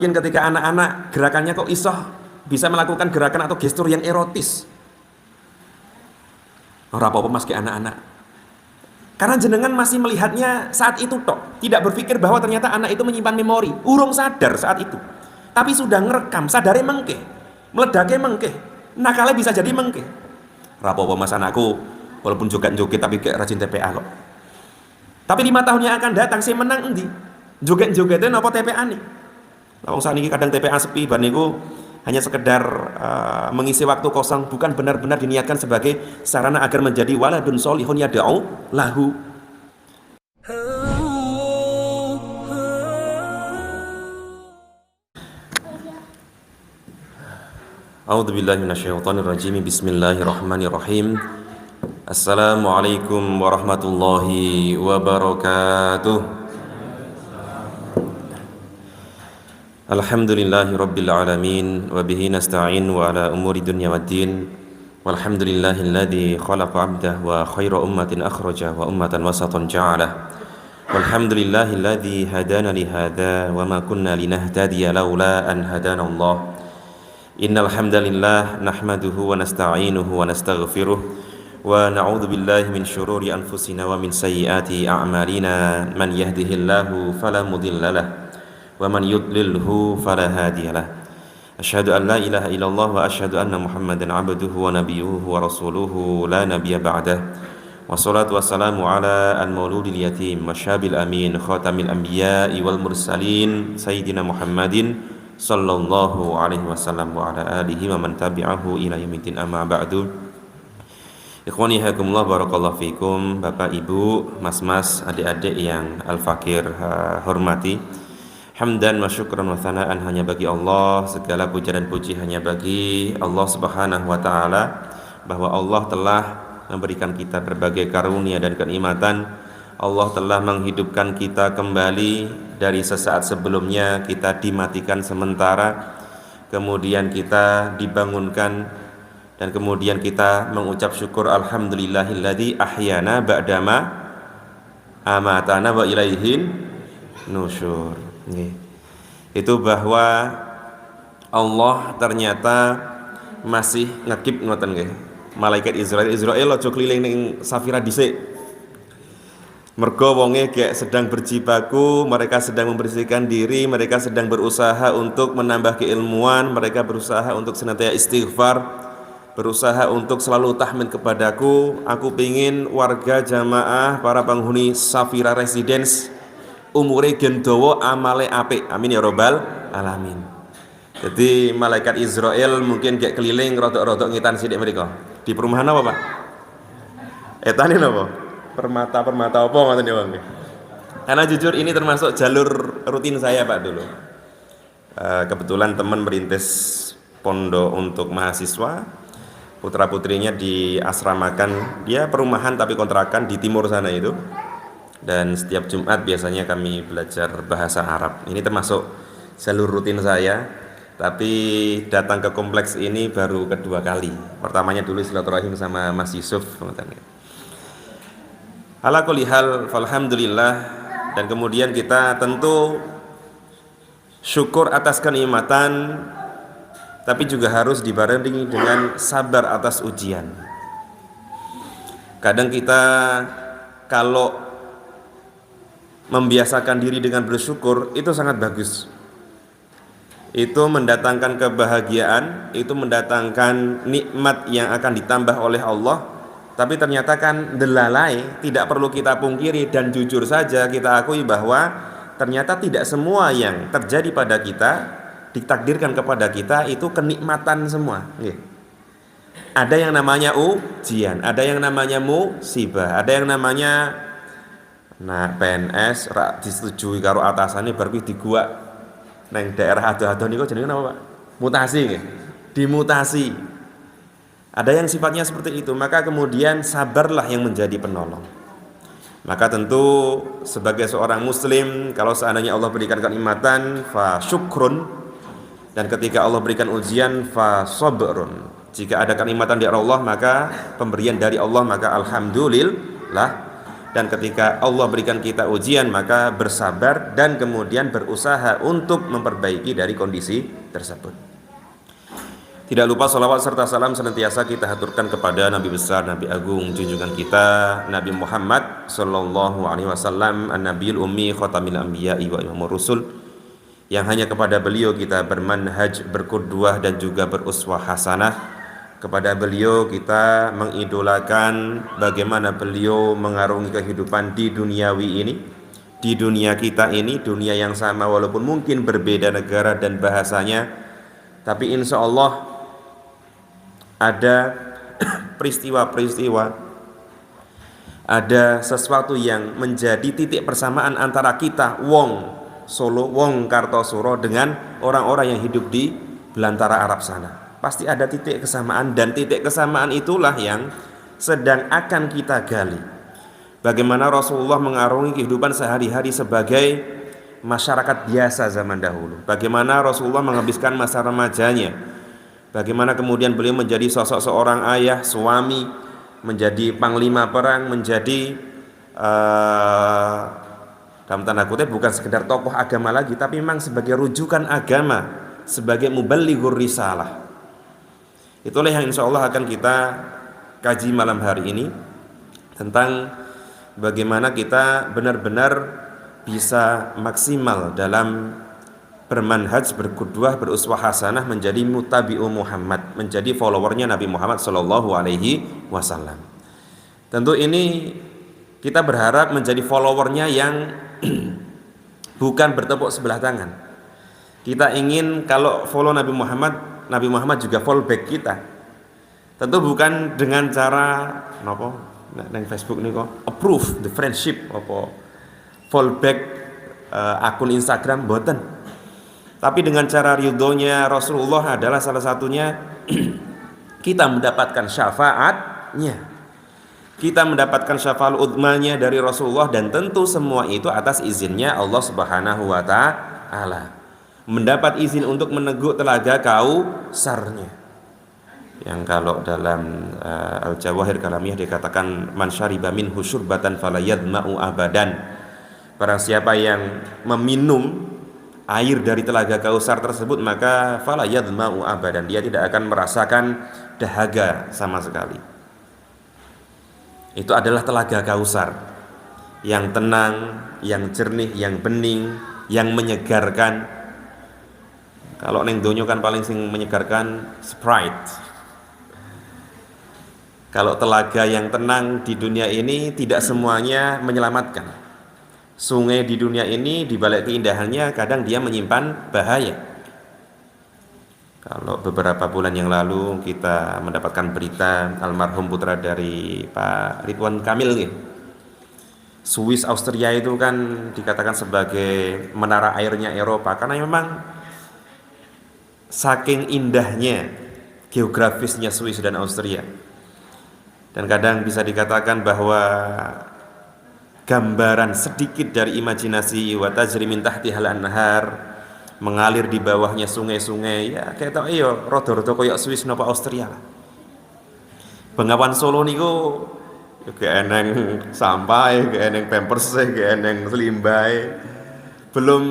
Mungkin ketika anak-anak gerakannya kok isoh bisa melakukan gerakan atau gestur yang erotis. Ora apa-apa mas ke anak-anak. Karena jenengan masih melihatnya saat itu tok, tidak berpikir bahwa ternyata anak itu menyimpan memori, urung sadar saat itu. Tapi sudah ngerekam, sadarnya mengke, meledaknya mengke, nakalnya bisa jadi mengke. Ora apa-apa mas anakku, walaupun joget-joget tapi kayak rajin TPA kok. Tapi 5 tahun yang akan datang saya menang endi? Joget-jogetnya napa TPA nih? Lawang saat ini kadang TPA sepi, ban niku hanya sekedar mengisi waktu kosong, bukan benar-benar diniatkan sebagai sarana agar menjadi waladun solihun yad'u lahu. A'udzubillahi minasyaitonirrajim. Bismillahirrahmanirrahim. Assalamualaikum warahmatullahi wabarakatuh. Alhamdulillahi rabbil alamin, wa bihi nasta'in wa ala umuri dunya waddin. Walhamdulillahilladzi khalaqa 'abdah wa khaira ummatin akhraja wa ummatan wasatan ja'alah. Walhamdulillahilladzi hadana li hadza wa ma kunna linahtadiya laula an hadana Allah. Innal hamdalillah nahmaduhu wa nasta'inuhu wa nastaghfiruh wa na'udzu billahi min syururi anfusina wa min sayyiati a'malina. Man yahdihillahu fala mudilla lahu wa man yudlilhu fala hadiyalah. Asyhadu an la ilaha illallah wa asyhadu anna Muhammadan abduhu wa nabiyyuhu wa rasuluhu la nabiyya ba'dah. Wassalatu wassalamu ala al-mauludil yatim wa syabil amin khatamil anbiya'i wal mursalin sayyidina Muhammadin sallallahu alaihi wasallam wa ala alihi wa man tabi'ahu ila yaumiddin, amma ba'du. Ikhwani hakumullah, barakallahu fikum. Bapak Ibu, mas-mas, adik-adik yang al-fakir hormati, hamdan wa syukran wa thana'an hanya bagi Allah, segala puja dan puji hanya bagi Allah Subhanahu wa taala, bahwa Allah telah memberikan kita berbagai karunia dan kenikmatan. Allah telah menghidupkan kita kembali dari sesaat sebelumnya kita dimatikan sementara, kemudian kita dibangunkan, dan kemudian kita mengucap syukur alhamdulillahilladzi ahyana ba'dama amatana wa ilaihin nusyur. Itu bahwa Allah ternyata masih ngekip ngoten nggih. Malaikat Israel aja keliling ning Safira dhisik. Mergo wonge gek sedang berjibaku, mereka sedang membersihkan diri, mereka sedang berusaha untuk menambah keilmuan, mereka berusaha untuk senantiasa istighfar, berusaha untuk selalu tahmid kepadaku. Aku pingin warga jamaah para penghuni Safira Residence umure gen dawa amale apik, amin ya robbal alamin. Jadi malaikat Israel mungkin kayak keliling rodok-rodok ngitan sidik mereka di perumahan apa Pak? Etane napa? Permata apa ngoten ya Bang? Karena jujur ini termasuk jalur rutin saya Pak dulu. Kebetulan teman merintis pondok untuk mahasiswa, putra putrinya diasramakan, dia perumahan tapi kontrakan di timur sana itu. Dan setiap Jumat biasanya kami belajar bahasa Arab. Ini termasuk jalur rutin saya, tapi datang ke kompleks ini baru kedua kali. Pertamanya dulu silaturahim sama Mas Yusuf. Ala kulli hal, alhamdulillah. Dan kemudian kita tentu syukur atas kenikmatan, tapi juga harus dibarengi dengan sabar atas ujian. Kadang kita kalau membiasakan diri dengan bersyukur itu sangat bagus. Itu mendatangkan kebahagiaan, itu mendatangkan nikmat yang akan ditambah oleh Allah. Tapi ternyata kan delalai, tidak perlu kita pungkiri dan jujur saja kita akui bahwa ternyata tidak semua yang terjadi pada kita, ditakdirkan kepada kita itu kenikmatan semua. Ada yang namanya ujian, ada yang namanya musibah, ada yang namanya PNS rak disetujui karo atasane bar kuwi diguak nang daerah ado-ado niku jenenge napa Pak? Mutasi nggih. Dimutasi. Ada yang sifatnya seperti itu, maka kemudian sabarlah yang menjadi penolong. Maka tentu sebagai seorang muslim, kalau seandainya Allah berikan kenikmatan fa syukrun, dan ketika Allah berikan ujian fa sabrun. Jika ada kenikmatan dari Allah, maka pemberian dari Allah, maka alhamdulillah. dan ketika Allah berikan kita ujian maka bersabar dan kemudian berusaha untuk memperbaiki dari kondisi tersebut. Tidak lupa salawat serta salam senantiasa kita haturkan kepada Nabi besar, Nabi agung, junjungan kita Nabi Muhammad sallallahu alaihi wasallam, an-nabiyul ummi, khatamil anbiya'i wa imamur rusul, yang hanya kepada beliau kita bermanhaj, berqudwah dan juga beruswah hasanah. Kepada beliau kita mengidolakan bagaimana beliau mengarungi kehidupan di duniawi ini, di dunia kita ini, dunia yang sama walaupun mungkin berbeda negara dan bahasanya, tapi insya Allah ada peristiwa-peristiwa, ada sesuatu yang menjadi titik persamaan antara kita wong Solo, wong Kartosuro dengan orang-orang yang hidup di belantara Arab sana. Pasti ada titik kesamaan, dan titik kesamaan itulah yang sedang akan kita gali. Bagaimana Rasulullah mengarungi kehidupan sehari-hari sebagai masyarakat biasa zaman dahulu. Bagaimana Rasulullah menghabiskan masa remajanya. Bagaimana kemudian beliau menjadi sosok seorang ayah, suami, menjadi panglima perang, menjadi dalam tanda kutip bukan sekedar tokoh agama lagi, tapi memang sebagai rujukan agama, sebagai muballighur risalah. Itulah yang insya Allah akan kita kaji malam hari ini, tentang bagaimana kita benar-benar bisa maksimal dalam bermanhaj, berqudwah, beruswah hasanah, menjadi mutabi'u Muhammad, menjadi followernya Nabi Muhammad sallallahu alaihi wasallam. Tentu ini kita berharap menjadi followernya yang bukan bertepuk sebelah tangan. Kita ingin kalau follow Nabi Muhammad juga follow back kita. Tentu bukan dengan cara napa nang Facebook nih kok approve the friendship apa follow back akun Instagram boten. Tapi dengan cara ridhonya Rasulullah adalah salah satunya kita mendapatkan syafaatnya. Kita mendapatkan syafaat udmanya dari Rasulullah, dan tentu semua itu atas izinnya Allah Subhanahu wa taala. Mendapat izin untuk meneguk telaga Kausarnya, yang kalau dalam Al-Jawahir Kalamiyah dikatakan man syariba minhu syurbatan fala yadma'u abadan. Barang siapa yang meminum air dari telaga Kausar tersebut maka fala yadma'u abadan, dia tidak akan merasakan dahaga sama sekali. Itu adalah telaga Kausar yang tenang, yang jernih, yang bening, yang menyegarkan. Kalau neng donyo kan paling sing menyegarkan Sprite. Kalau telaga yang tenang di dunia ini tidak semuanya menyelamatkan. Sungai di dunia ini di balik keindahannya kadang dia menyimpan bahaya. Kalau beberapa bulan yang lalu kita mendapatkan berita almarhum putra dari Pak Ridwan Kamil nih. Swiss Austria itu kan dikatakan sebagai menara airnya Eropa karena memang saking indahnya geografisnya Swiss dan Austria. Dan kadang bisa dikatakan bahwa gambaran sedikit dari imajinasi wa tajri min tahtihal anhar, mengalir di bawahnya sungai-sungai, ya kayak tau iyo rada-rada koyo Swiss napa Austria lah. Bengawan Solo niku ya eneng sampai, eneng pampers, eneng selimbai. Belum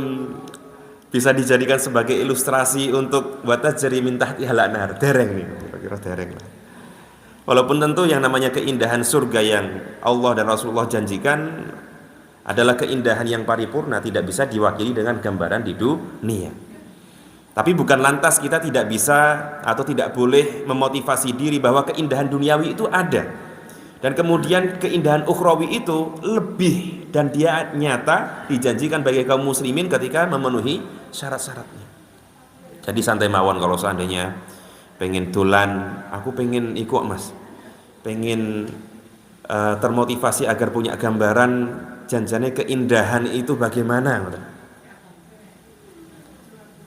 bisa dijadikan sebagai ilustrasi untuk wa tajri min tahtihal anhar. Dereng nih, kira-kira dereng lah. Walaupun tentu yang namanya keindahan surga yang Allah dan Rasulullah janjikan adalah keindahan yang paripurna, tidak bisa diwakili dengan gambaran di dunia. Tapi bukan lantas kita tidak bisa atau tidak boleh memotivasi diri bahwa keindahan duniawi itu ada. Dan kemudian keindahan ukhrawi itu lebih dan dia nyata dijanjikan bagi kaum muslimin ketika memenuhi syarat-syaratnya. Jadi santai mawon kalau seandainya pengen dolan, aku pengen ikut mas, pengen termotivasi agar punya gambaran janjane keindahan itu bagaimana.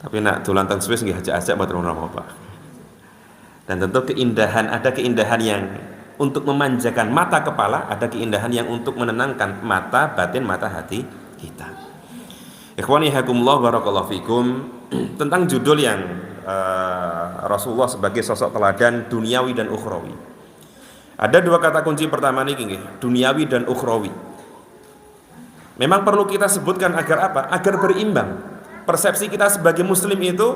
Tapi nak dolan teng Swiss nggih ajak-ajak mboten apa-apa. Dan tentu keindahan, ada keindahan yang untuk memanjakan mata kepala, ada keindahan yang untuk menenangkan mata batin, mata hati kita. Ikhwani hakumullah barakallahu fikum. Tentang judul yang Rasulullah sebagai sosok teladan duniawi dan ukhrawi. Ada dua kata kunci pertama nih nggih, duniawi dan ukhrawi. Memang perlu kita sebutkan agar apa? Agar berimbang. Persepsi kita sebagai muslim itu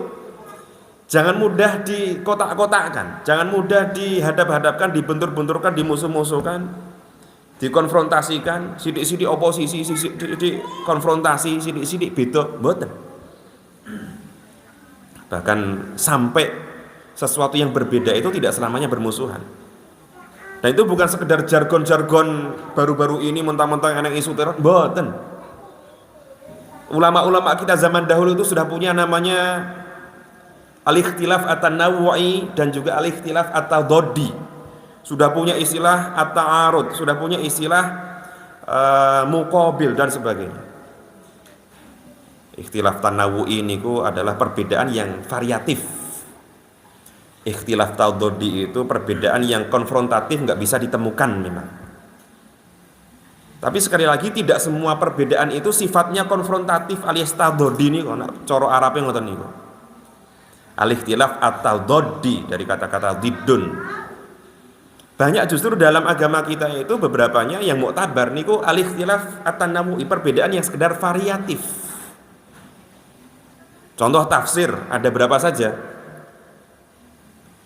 jangan mudah dikotak-kotakkan, jangan mudah dihadap-hadapkan, dibentur-benturkan, dimusuh-musuhkan, dikonfrontasikan, sidik-sidik oposisi, sidik-sidik konfrontasi, sidik-sidik beda, mboten. Bahkan sampai sesuatu yang berbeda itu tidak selamanya bermusuhan. Dan itu bukan sekedar jargon-jargon baru-baru ini mentang-mentang enak isu teror, mboten. Ulama-ulama kita zaman dahulu itu sudah punya namanya al-ikhtilaf at-tanawwu'i dan juga al-ikhtilaf at-tadaddi. Sudah punya istilah at-ta'arud, sudah punya istilah muqabil dan sebagainya. Ikhtilaf tanawwu'i niku adalah perbedaan yang variatif. Ikhtilaf tadaddi itu perbedaan yang konfrontatif, nggak bisa ditemukan memang. Tapi sekali lagi tidak semua perbedaan itu sifatnya konfrontatif alias tadaddi niku, cara Arabe ngoten niku. Al-ikhtilaf at-tadaddi dari kata-kata diddun. Banyak justru dalam agama kita itu beberapanya yang muktabar niku al-ikhtilaf at-tanawwu'i, perbedaan yang sekedar variatif. Contoh tafsir ada berapa saja?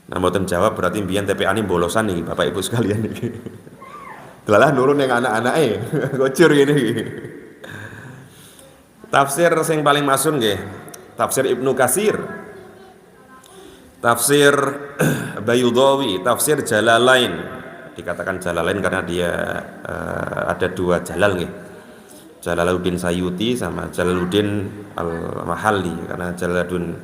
Nah, mboten jawab berarti mbiyen TPA ini bolosan nih Bapak Ibu sekalian iki. Delalah nurun yang anak-anake, gocur gini. Tafsir sing paling masyhur nggih, tafsir Ibnu Katsir, tafsir Bayudhawi, tafsir Jalalain. Dikatakan Jalalain karena dia ada dua Jalal nggih. Jalaluddin Sayuti sama Jalaluddin Al-Mahalli, karena Jalaluddin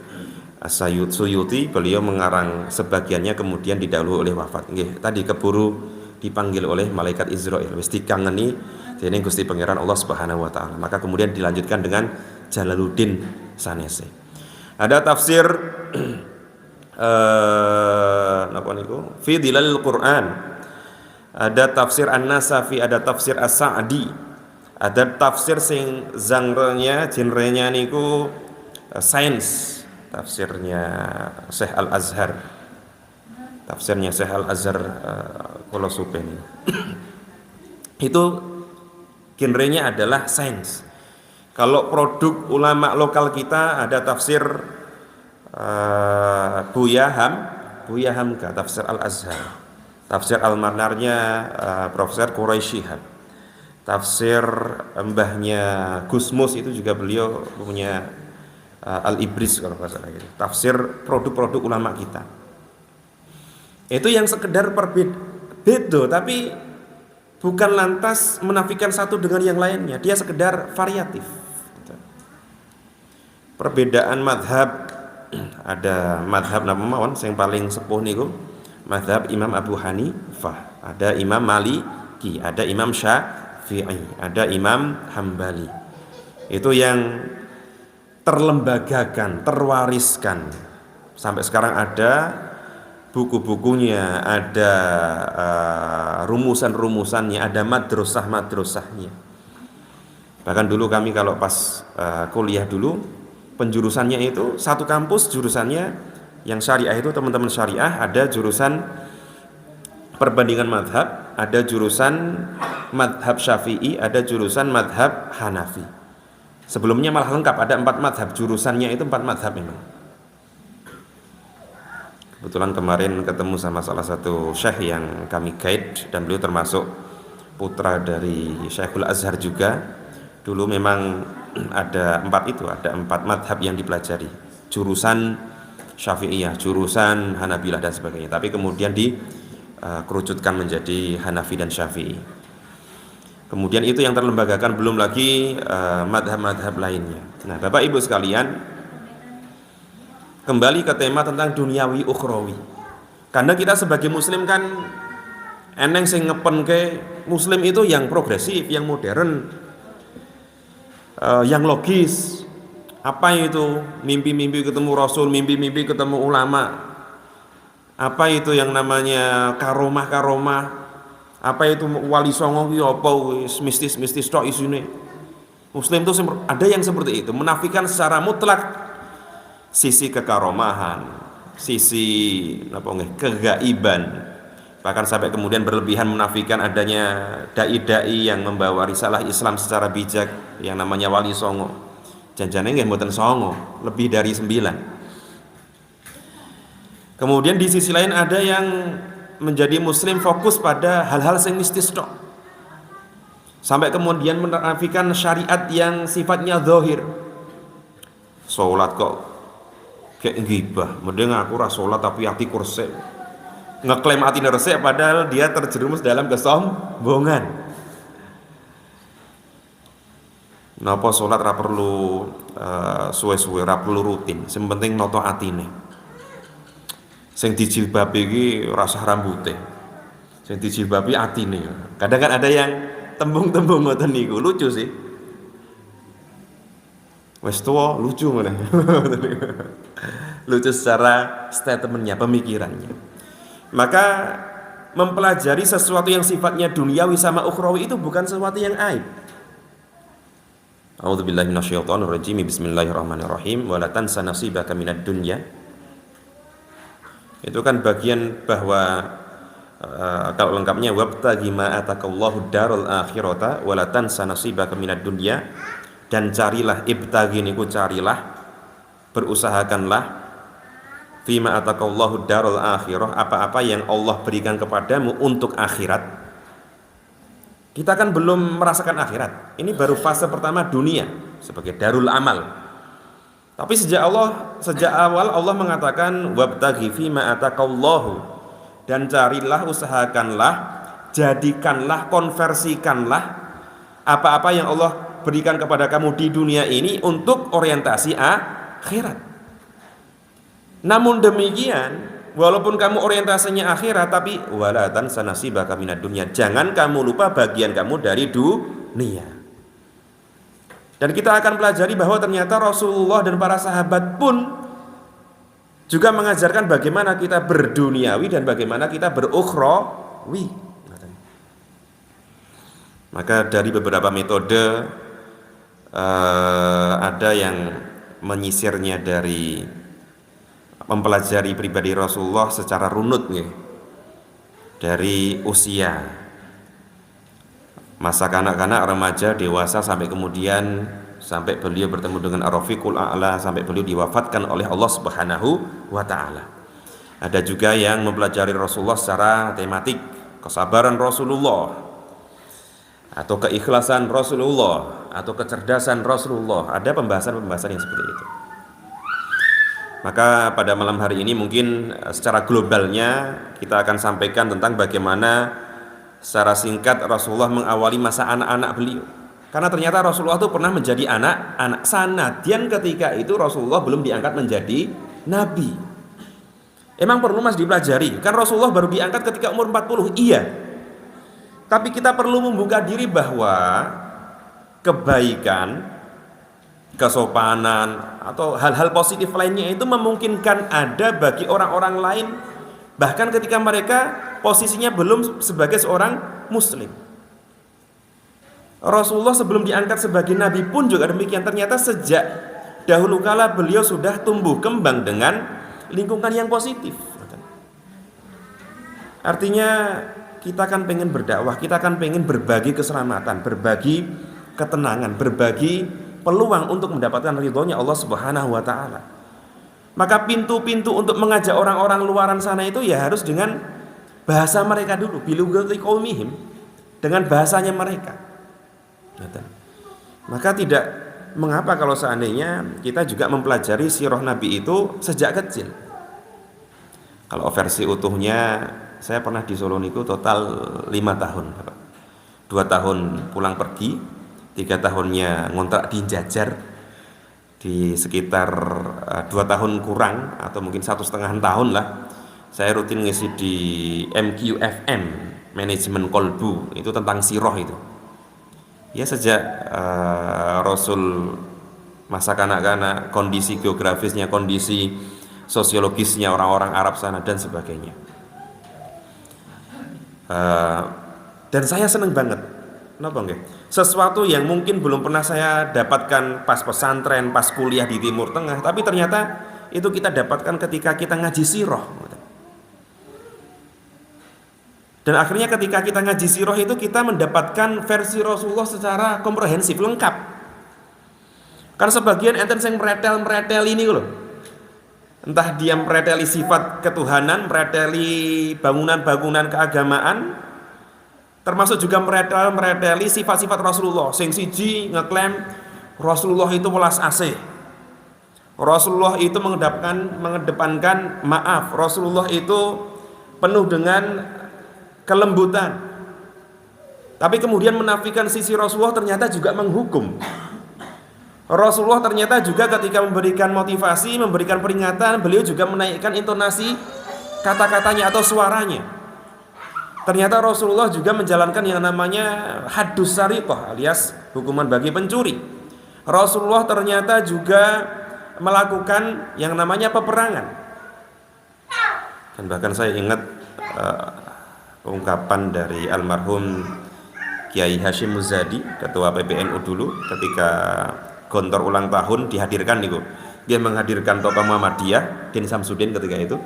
Suyuti beliau mengarang sebagiannya kemudian didahului oleh wafat. Nggih, tadi keburu dipanggil oleh malaikat Israil, wis dikangeni dening Gusti Pangeran Allah Subhanahu wa taala. Maka kemudian dilanjutkan dengan Jalaluddin sanese. Ada tafsir napa niku? Fi Dhilalil Quran. Ada tafsir An-Nasafi, ada tafsir As-Sa'di. Ada tafsir sing genrenya niku sains. Tafsirnya Syekh Al-Azhar. Tafsirnya Syekh Al-Azhar kula supen. Itu genrenya adalah sains. Kalau produk ulama lokal kita ada tafsir Buya Hamka, tafsir Al-Azhar. Tafsir Al-Manarnya Profesor Quraisy Shihab. Tafsir mbahnya Gusmus itu juga beliau punya Al-Ibris kalau nggak salah gitu. Tafsir produk-produk ulama kita. Itu yang sekedar beda, tapi bukan lantas menafikan satu dengan yang lainnya. Dia sekedar variatif. Perbedaan madhab, ada madhab napa mawon yang paling sepuh niku madhab Imam Abu Hanifah, ada Imam Maliki, ada Imam Syafi'i, ada Imam Hambali. Itu yang terlembagakan, terwariskan. Sampai sekarang ada buku-bukunya, ada rumusan-rumusannya, ada madrasah-madrasahnya. Bahkan dulu kami kalau pas kuliah dulu, penjurusannya itu satu kampus jurusannya yang syariah itu teman-teman syariah, ada jurusan perbandingan madhab, ada jurusan madhab Syafi'i, ada jurusan madhab Hanafi. Sebelumnya malah lengkap, ada 4 madhab, jurusannya itu 4 madhab memang. Kebetulan kemarin ketemu sama salah satu syekh yang kami guide, dan beliau termasuk putra dari Syekhul Azhar juga. Dulu memang ada 4 itu, ada 4 madhab yang dipelajari, jurusan Syafi'iyah, jurusan Hanabilah dan sebagainya. Tapi kemudian dikerucutkan menjadi Hanafi dan Syafi'i. Kemudian itu yang terlembagakan, belum lagi madhab-madhab lainnya. Nah, Bapak Ibu sekalian, kembali ke tema tentang duniawi ukhrawi. Karena kita sebagai muslim kan eneng sing ngepenke muslim itu yang progresif, yang modern, yang logis. Apa itu? Mimpi-mimpi ketemu Rasul, mimpi-mimpi ketemu ulama. Apa itu yang namanya karomah-karomah? Apa itu wali songo ki apa wis mistis-mistis tok isine. Muslim itu ada yang seperti itu, menafikan secara mutlak sisi kekaromahan, sisi apa nggih kegaiban. Bahkan sampai kemudian berlebihan menafikan adanya dai-dai yang membawa risalah Islam secara bijak yang namanya Wali Songo. Janjane nggih mboten songo, lebih dari 9. Kemudian di sisi lain ada yang menjadi muslim fokus pada hal-hal yang mistis tok. Sampai kemudian menafikan syariat yang sifatnya zahir. Salat kok kayak gibah, mending aku ora salat tapi hati kursek. Ngeklaim hati resik padahal dia terjerumus dalam kesombongan. Napa salat ora perlu suwe-suwe, ora perlu rutin, sing penting noto atine. Sing dijilbabi iki rasa rambute. Sing dijilbabi atine. Kadang kan ada yang tembung-tembung ngoten niku, lucu sih. Wes tuwa lucu ngene. Lucu secara statementnya, pemikirannya. Maka mempelajari sesuatu yang sifatnya duniawi sama ukhrawi itu bukan sesuatu yang aib. A'udzubillahi minasyaitonirrajim. Bismillahirrahmanirrahim. Wala tansa nasibaka minad dunya. Itu kan bagian bahwa kalau lengkapnya wabtaghi ma atakallahu darul akhirata wala tansa nasibaka minad dunya, dan carilah, ibtaghi niku carilah, berusahakanlah fima atakallahu darul akhirah, apa-apa yang Allah berikan kepadamu untuk akhirat. Kita kan belum merasakan akhirat. Ini baru fase pertama dunia sebagai darul amal. Tapi sejak awal Allah mengatakan wabtaghi fima atakallahu, dan carilah, usahakanlah, jadikanlah, konversikanlah apa-apa yang Allah berikan kepada kamu di dunia ini untuk orientasi akhirat. Namun demikian, walaupun kamu orientasinya akhirat, tapi wala tansa nasibaka minad dunya, jangan kamu lupa bagian kamu dari dunia. Dan kita akan pelajari bahwa ternyata Rasulullah dan para sahabat pun juga mengajarkan bagaimana kita berduniawi dan bagaimana kita berukhrawi. Maka dari beberapa metode ada yang menyisirnya dari mempelajari pribadi Rasulullah secara runut nih, dari usia masa kanak-kanak, remaja, dewasa, sampai kemudian sampai beliau bertemu dengan Ar-Rafiqul A'la, sampai beliau diwafatkan oleh Allah Subhanahu wa taala. Ada juga yang mempelajari Rasulullah secara tematik, kesabaran Rasulullah atau keikhlasan Rasulullah atau kecerdasan Rasulullah. Ada pembahasan-pembahasan yang seperti itu. Maka pada malam hari ini mungkin secara globalnya kita akan sampaikan tentang bagaimana secara singkat Rasulullah mengawali masa anak-anak beliau. Karena ternyata Rasulullah itu pernah menjadi anak-anak, sanadyan ketika itu Rasulullah belum diangkat menjadi nabi. Emang perlu Mas dipelajari? Kan Rasulullah baru diangkat ketika umur 40. Iya. Tapi kita perlu membuka diri bahwa kebaikan, kesopanan atau hal-hal positif lainnya itu memungkinkan ada bagi orang-orang lain, bahkan ketika mereka posisinya belum sebagai seorang muslim. Rasulullah sebelum diangkat sebagai nabi pun juga demikian. Ternyata sejak dahulu kala beliau sudah tumbuh kembang dengan lingkungan yang positif. Artinya kita kan pengen berdakwah, kita kan pengen berbagi keselamatan, berbagi ketenangan, berbagi peluang untuk mendapatkan ridhonya Allah Subhanahu wa taala. Maka pintu-pintu untuk mengajak orang-orang luaran sana itu ya harus dengan bahasa mereka dulu, bilughati qaumihim, dengan bahasanya mereka. Maka tidak mengapa kalau seandainya kita juga mempelajari sirah Nabi itu sejak kecil. Kalau versi utuhnya, saya pernah di Solo niku total 5 tahun, 2 tahun pulang pergi, 3 tahunnya ngontrak di Jajar, di sekitar 2 tahun kurang atau mungkin 1,5 tahun lah saya rutin ngisi di MQFM, manajemen kolbu, itu tentang sirah itu. Ya sejak Rasul masa kanak-kanak, kondisi geografisnya, kondisi sosiologisnya orang-orang Arab sana dan sebagainya. Dan saya seneng banget. Kenapa enggak? Sesuatu yang mungkin belum pernah saya dapatkan pas pesantren, pas kuliah di Timur Tengah, tapi ternyata itu kita dapatkan ketika kita ngaji sirah. Dan akhirnya ketika kita ngaji sirah itu kita mendapatkan versi Rasulullah secara komprehensif, lengkap. Kan sebagian enten yang meretel ini loh. Entah dia mereteli sifat ketuhanan, mereteli bangunan-bangunan keagamaan, termasuk juga mereteli sifat-sifat Rasulullah. Sing siji ngeklaim Rasulullah itu welas asih. Rasulullah itu mengedepankan maaf. Rasulullah itu penuh dengan kelembutan. Tapi kemudian menafikan sisi Rasulullah ternyata juga menghukum. Rasulullah ternyata juga ketika memberikan motivasi, memberikan peringatan, beliau juga menaikkan intonasi kata-katanya atau suaranya. Ternyata Rasulullah juga menjalankan yang namanya haddus sariqah alias hukuman bagi pencuri. Rasulullah ternyata juga melakukan yang namanya peperangan. Dan bahkan saya ingat ungkapan dari almarhum Kiai Hashim Muzadi, ketua PBNU dulu, ketika gontor ulang tahun dihadirkan nih, dia menghadirkan tokoh Muhammadiyah Din Samsudin ketika itu,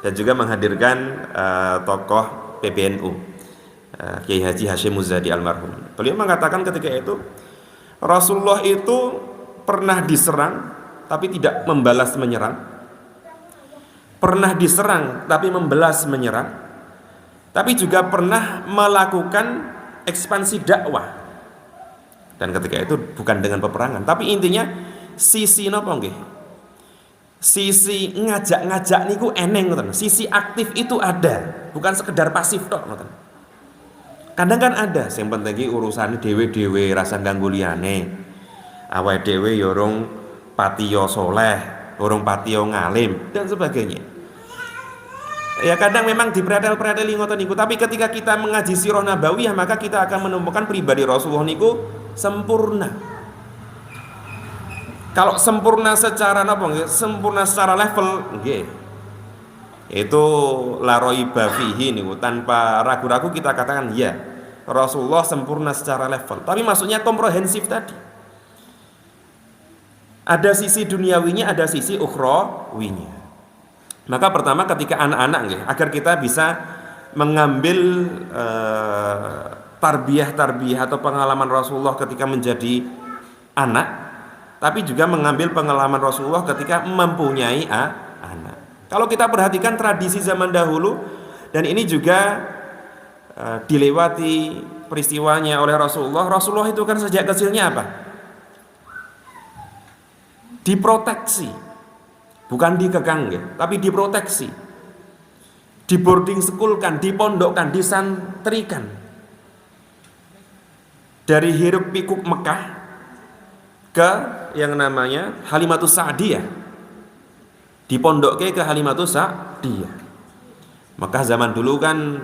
dan juga menghadirkan tokoh PBNU Kiai Haji Hashim Muzadi almarhum. Beliau mengatakan ketika itu Rasulullah itu pernah diserang tapi tidak membalas menyerang, pernah diserang tapi membalas menyerang, tapi juga pernah melakukan ekspansi dakwah. Dan ketika itu bukan dengan peperangan, tapi intinya sisi napa nggih? Sisi ngajak-ngajak niku eneng ngoten. Sisi aktif itu ada, bukan sekedar pasif tok ngoten. Kadang kan ada sing penting iki urusane dhewe-dhewe rasa ganggu liyane. Awake dhewe ya urung patiya soleh, urung patiya ngalim dan sebagainya. Ya kadang memang dipretel-preteli ngoten niku, tapi ketika kita mengaji sirah nabawiyah maka kita akan menemukan pribadi Rasulullah niku sempurna. Kalau sempurna secara napa nggih? Sempurna secara level nggih. Itu la raiba fihi niku, tanpa ragu-ragu kita katakan ya, Rasulullah sempurna secara level. Tapi maksudnya komprehensif tadi. Ada sisi duniawinya, ada sisi ukhrawinya. Maka pertama ketika anak-anak nggih, agar kita bisa mengambil tarbiyah atau pengalaman Rasulullah ketika menjadi anak, tapi juga mengambil pengalaman Rasulullah ketika mempunyai anak. Kalau kita perhatikan tradisi zaman dahulu, dan ini juga dilewati peristiwanya oleh Rasulullah. Rasulullah itu kan sejak kecilnya apa? Diproteksi. Bukan dikekang ya, tapi diproteksi, di boarding school kan, dipondokkan, disantrikan. Dari hiruk pikuk Mekah ke yang namanya Halimatus Sa'diyah, dipondokke ke Halimatus Sa'diyah. Mekah zaman dulu kan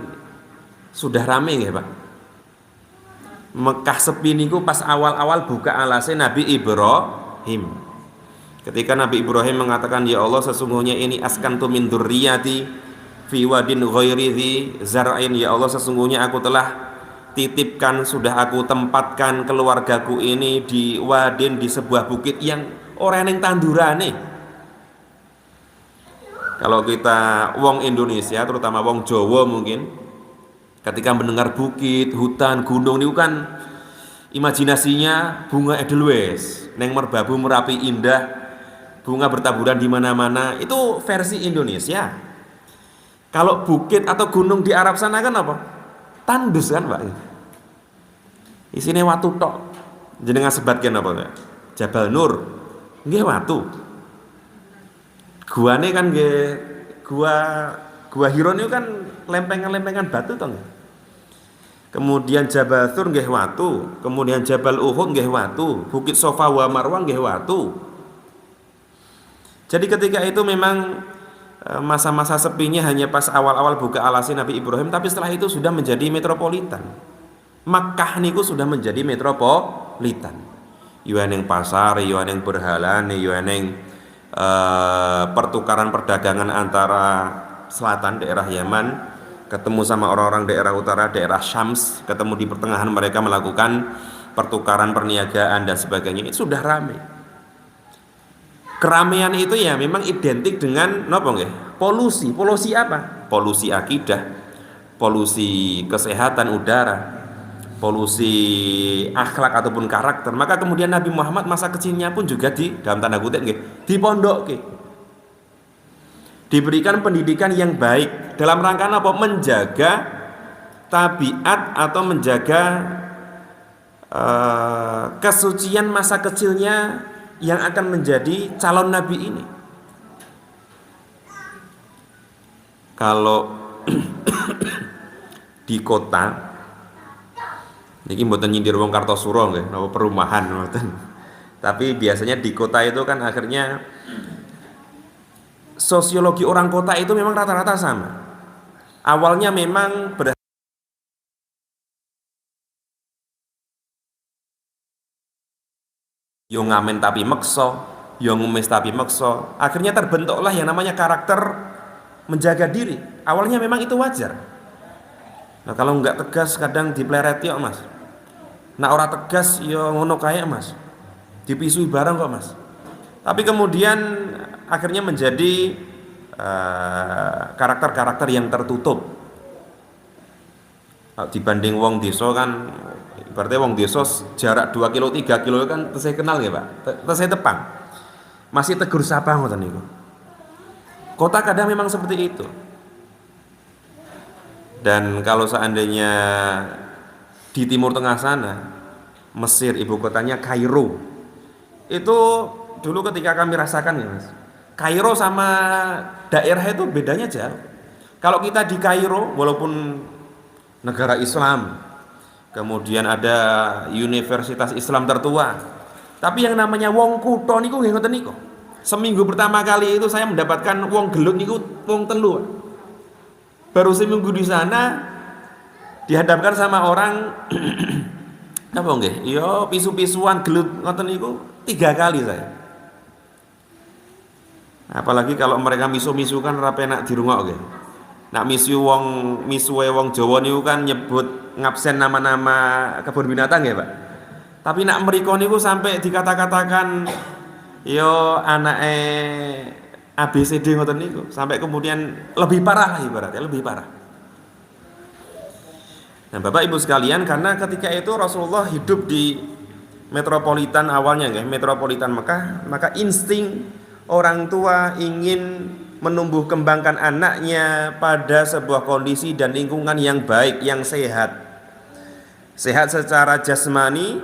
sudah rame ya Pak. Mekah sepi niku pas awal-awal buka alase Nabi Ibrahim. Ketika Nabi Ibrahim mengatakan, ya Allah sesungguhnya ini askantu min dzurriyyati fi wadin ghairi dzi zar'in, ya Allah sesungguhnya aku telah titipkan, sudah aku tempatkan keluargaku ini di wadin, di sebuah bukit yang ora neng tandurane. Kalau kita wong Indonesia, terutama wong Jawa mungkin, ketika mendengar bukit, hutan, gunung itu kan imajinasinya bunga edelweiss, neng merbabu Merapi indah, bunga bertaburan di mana-mana. Itu versi Indonesia. Kalau bukit atau gunung di Arab sana kan apa? Tandus kan Pak. Isine watu tok. Jenengan sebatkan apa Pak? Jabal Nur. Nggih watu. Guane kan nggih gua Hiro itu kan lempengan-lempengan batu toh. Kemudian Jabal Tsur nggih watu, kemudian Jabal Uhud nggih watu, Bukit Safa wa Marwah nggih watu. Jadi ketika itu memang masa-masa sepinya hanya pas awal-awal buka alasi Nabi Ibrahim, tapi setelah itu sudah menjadi metropolitan. Makkah niku sudah menjadi metropolitan. Yo eneng pasar, yo eneng berhalane, yo eneng pertukaran perdagangan antara selatan daerah Yaman ketemu sama orang-orang daerah utara daerah Syams, ketemu di pertengahan mereka melakukan pertukaran perniagaan dan sebagainya. Itu sudah ramai. Keramaian itu ya memang identik dengan napa nggih? Polusi. Polusi apa? Polusi akidah, polusi kesehatan udara, polusi akhlak ataupun karakter, maka kemudian Nabi Muhammad masa kecilnya pun juga di dalam tanda kutip nggih, dipondokke, diberikan pendidikan yang baik dalam rangka apa? Menjaga tabiat atau menjaga kesucian masa kecilnya yang akan menjadi calon nabi ini. Kalau di kota niki mboten nyindir wong Kartosuro nggih, napa perumahan mboten. Tapi biasanya di kota itu kan akhirnya sosiologi orang kota itu memang rata-rata sama. Awalnya memang yo ngamen tapi meksa, yo ngemis tapi meksa. Akhirnya terbentuklah yang namanya karakter menjaga diri. Awalnya memang itu wajar. Nah kalau nggak tegas kadang diplereti kok mas. Nah orang tegas yo ngono kayak mas, dipisui barang kok mas. Tapi kemudian akhirnya menjadi karakter-karakter yang tertutup. Dibanding wong desa kan, berarti wong desa jarak 2 kilo 3 kilo kan tesih kenal ya pak, tesih tepang, masih tegur sapa ngoten niku. Kota kadang memang seperti itu. Dan kalau seandainya di Timur Tengah sana, Mesir ibu kotanya Kairo, itu dulu ketika kami rasakan ya mas, Kairo sama daerah itu bedanya jauh. Kalau kita di Kairo walaupun negara Islam, kemudian ada universitas Islam tertua, tapi yang namanya wong kutho niku nggih ngoten niku. Seminggu pertama kali itu saya mendapatkan wong gelut niku wong telu. Baru seminggu di sana dihadapkan sama orang apa nggih? Iya, pisu-pisuan gelut ngoten niku 3 kali saya. Apalagi kalau mereka misu-misu kan ora penak dirungokke. Nak misuwe wong Jawa niku kan nyebut ngabsen nama-nama kebun binatang ya, Pak. Tapi nak mriko niku sampai dikata-katakan yo anake ABCD ngoten niku, sampai kemudian lebih parah lah ibaratnya, lebih parah. Nah, Bapak Ibu sekalian, karena ketika itu Rasulullah hidup di metropolitan awalnya nggih, metropolitan Mekah, maka insting orang tua ingin menumbuh kembangkan anaknya pada sebuah kondisi dan lingkungan yang baik, yang sehat. Sehat secara jasmani,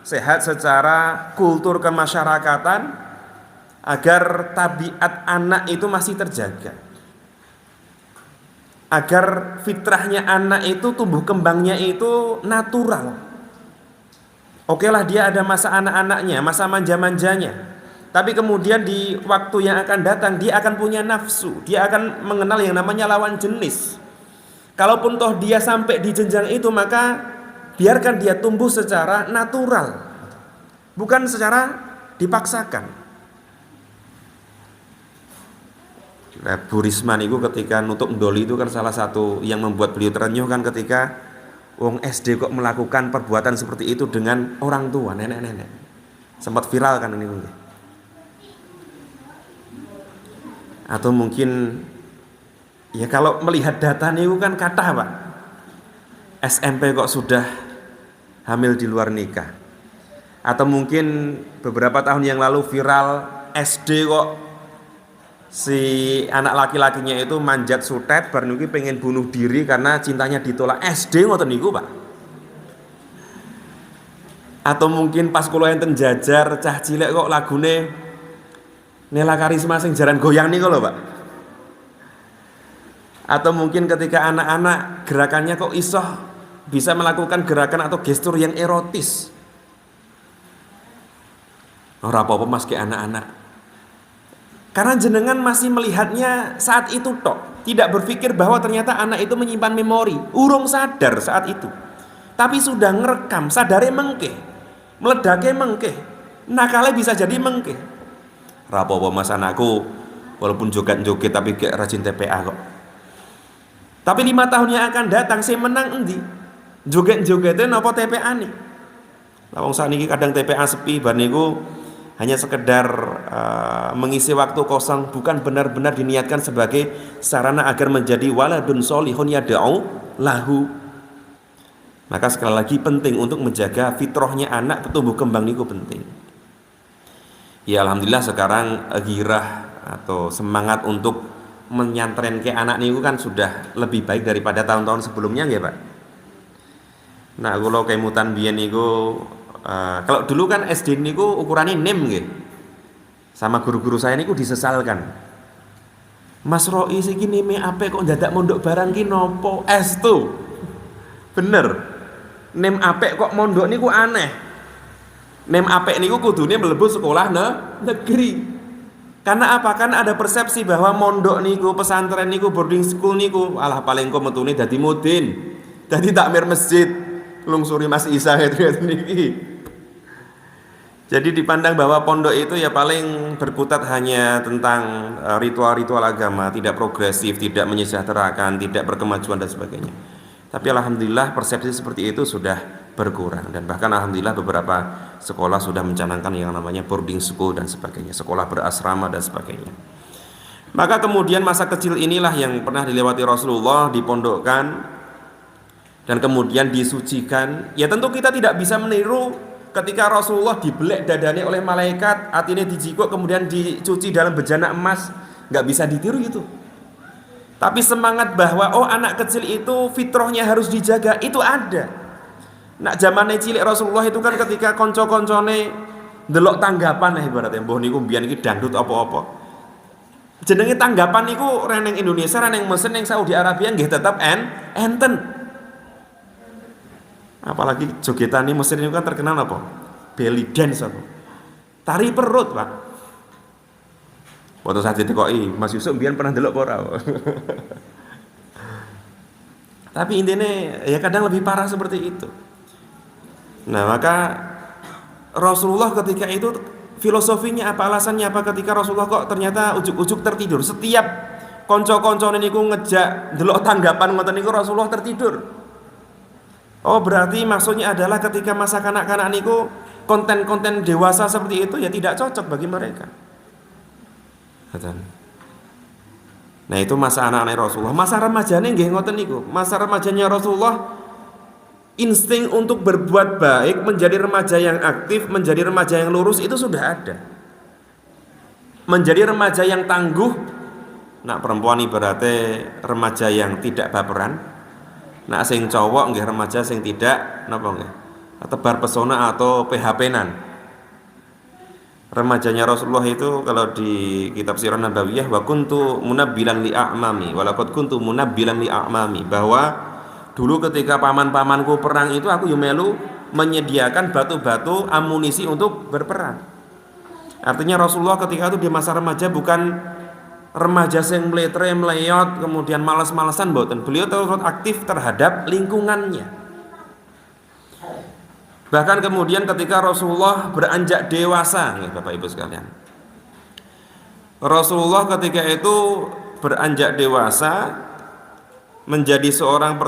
sehat secara kultur kemasyarakatan, agar tabiat anak itu masih terjaga, agar fitrahnya anak itu tumbuh kembangnya itu natural. Oke lah dia ada masa anak-anaknya, masa manja-manjanya, tapi kemudian di waktu yang akan datang dia akan punya nafsu, dia akan mengenal yang namanya lawan jenis. Kalaupun toh dia sampai di jenjang itu, maka biarkan dia tumbuh secara natural, bukan secara dipaksakan. Nah, Bu Risma niku ketika nutup ndoli itu kan salah satu yang membuat beliau terenyuh kan ketika wong SD kok melakukan perbuatan seperti itu dengan orang tua, nenek-nenek. Sempat viral kan ini mungkin. Atau mungkin ya kalau melihat data niku kan kathah, Pak. SMP kok sudah hamil di luar nikah. Atau mungkin beberapa tahun yang lalu viral SD kok si anak laki-lakinya itu manjat sutet bar niki pengen bunuh diri karena cintanya ditolak. SD ngoten niku, Pak. Atau mungkin pas kula enten jajar cah cilik kok lagune Nela Karisma sing jaran goyang niku lho, Pak. Atau mungkin ketika anak-anak gerakannya kok iso bisa melakukan gerakan atau gestur yang erotis. Ora apa-apa Mas ke anak-anak. Karena jenengan masih melihatnya saat itu tok, tidak berpikir bahwa ternyata anak itu menyimpan memori, urung sadar saat itu. Tapi sudah ngerekam, sadare mengke, meledake mengke, nakalnya bisa jadi mengke. Rapopo mas anakku, walaupun joget-joget tapi gak rajin TPA kok. Tapi 5 tahun yang akan datang saya menang endi? Joget-jogetnya napa TPA nih? Lawang saat ini kadang TPA sepi, bar niku hanya sekedar mengisi waktu kosong, bukan benar-benar diniatkan sebagai sarana agar menjadi waladun sholihun yad'u lahu. Maka sekali lagi penting untuk menjaga fitrahnya anak tumbuh kembang niku penting. Ya alhamdulillah sekarang girah atau semangat untuk menyantren ke anak niku kan sudah lebih baik daripada tahun-tahun sebelumnya ya Pak. Nah kalau kemutan biyen niku kalau dulu kan SD niku ukurannya NIM nggih. Sama guru-guru saya niku disesalkan. Mas Roi siki nime apik kok dadak mondok barang ki nopo? Estu. Bener. NIM apik kok mondok niku aneh. NIM apik niku kudune mlebu sekolah negeri. Karena apa? Kan ada persepsi bahwa mondok niku, pesantren niku, boarding school niku alah paling kok metune dadi mudin. Dadi takmir masjid. Lungsuri Mas Isa itu niki. Jadi dipandang bahwa pondok itu ya paling berkutat hanya tentang ritual-ritual agama, tidak progresif, tidak menyejahterakan, tidak berkemajuan dan sebagainya. Tapi alhamdulillah persepsi seperti itu sudah berkurang dan bahkan alhamdulillah beberapa sekolah sudah mencanangkan yang namanya boarding school dan sebagainya, sekolah berasrama dan sebagainya. Maka kemudian masa kecil inilah yang pernah dilewati Rasulullah, dipondokkan dan kemudian disucikan. Ya tentu kita tidak bisa meniru ketika Rasulullah dibelek dadane oleh malaikat, atine dijikuk kemudian dicuci dalam bejana emas, nggak bisa ditiru itu. Tapi semangat bahwa oh anak kecil itu fitrahnya harus dijaga itu ada. Nak zamane cilik Rasulullah itu kan ketika konco-koncone ndelok tanggapan ibaratnya mbah niku mbiyen iki dangdut apa-apa. Jenenge tanggapan niku reneng Indonesia, reneng Mesir, reneng Saudi Arabia nggih tetep enten. Apalagi jogetan ini Mesir ini kan terkenal apa? Belly dance apa? Tari perut Pak. Waktu saja dikoki Mas Yusuf biar pernah delok ora? Tapi intinya ya kadang lebih parah seperti itu. Nah maka Rasulullah ketika itu filosofinya apa, alasannya apa ketika Rasulullah kok ternyata ujuk-ujuk tertidur? Setiap konco-koncone niku ngejak delok tanggapan ngoten niku Rasulullah tertidur. Oh berarti maksudnya adalah ketika masa kanak-kanak niku konten-konten dewasa seperti itu ya tidak cocok bagi mereka. Nah itu masa anak-anak Rasulullah. Masa remajanya nggih ngoten niku. Masa remajanya Rasulullah insting untuk berbuat baik, menjadi remaja yang aktif, menjadi remaja yang lurus itu sudah ada. Menjadi remaja yang tangguh. Nah perempuan ibaratnya remaja yang tidak baperan. Nah sing cowok nggih remaja sing tidak napa nggih tebar pesona atau PHP-nan. Remajanya Rasulullah itu kalau di kitab Sirah Nabawiyah wa kuntu munabbilan li a'mami wa laqad kuntu munabbilan li a'mami, bahwa dulu ketika paman-pamanku perang itu aku melu menyediakan batu-batu amunisi untuk berperang. Artinya Rasulullah ketika itu di masa remaja bukan remaja sing mletre mleyot kemudian malas-malasan mboten. Beliau terus aktif terhadap lingkungannya. Bahkan kemudian ketika Rasulullah beranjak dewasa, Bapak Ibu sekalian. Rasulullah ketika itu beranjak dewasa menjadi seorang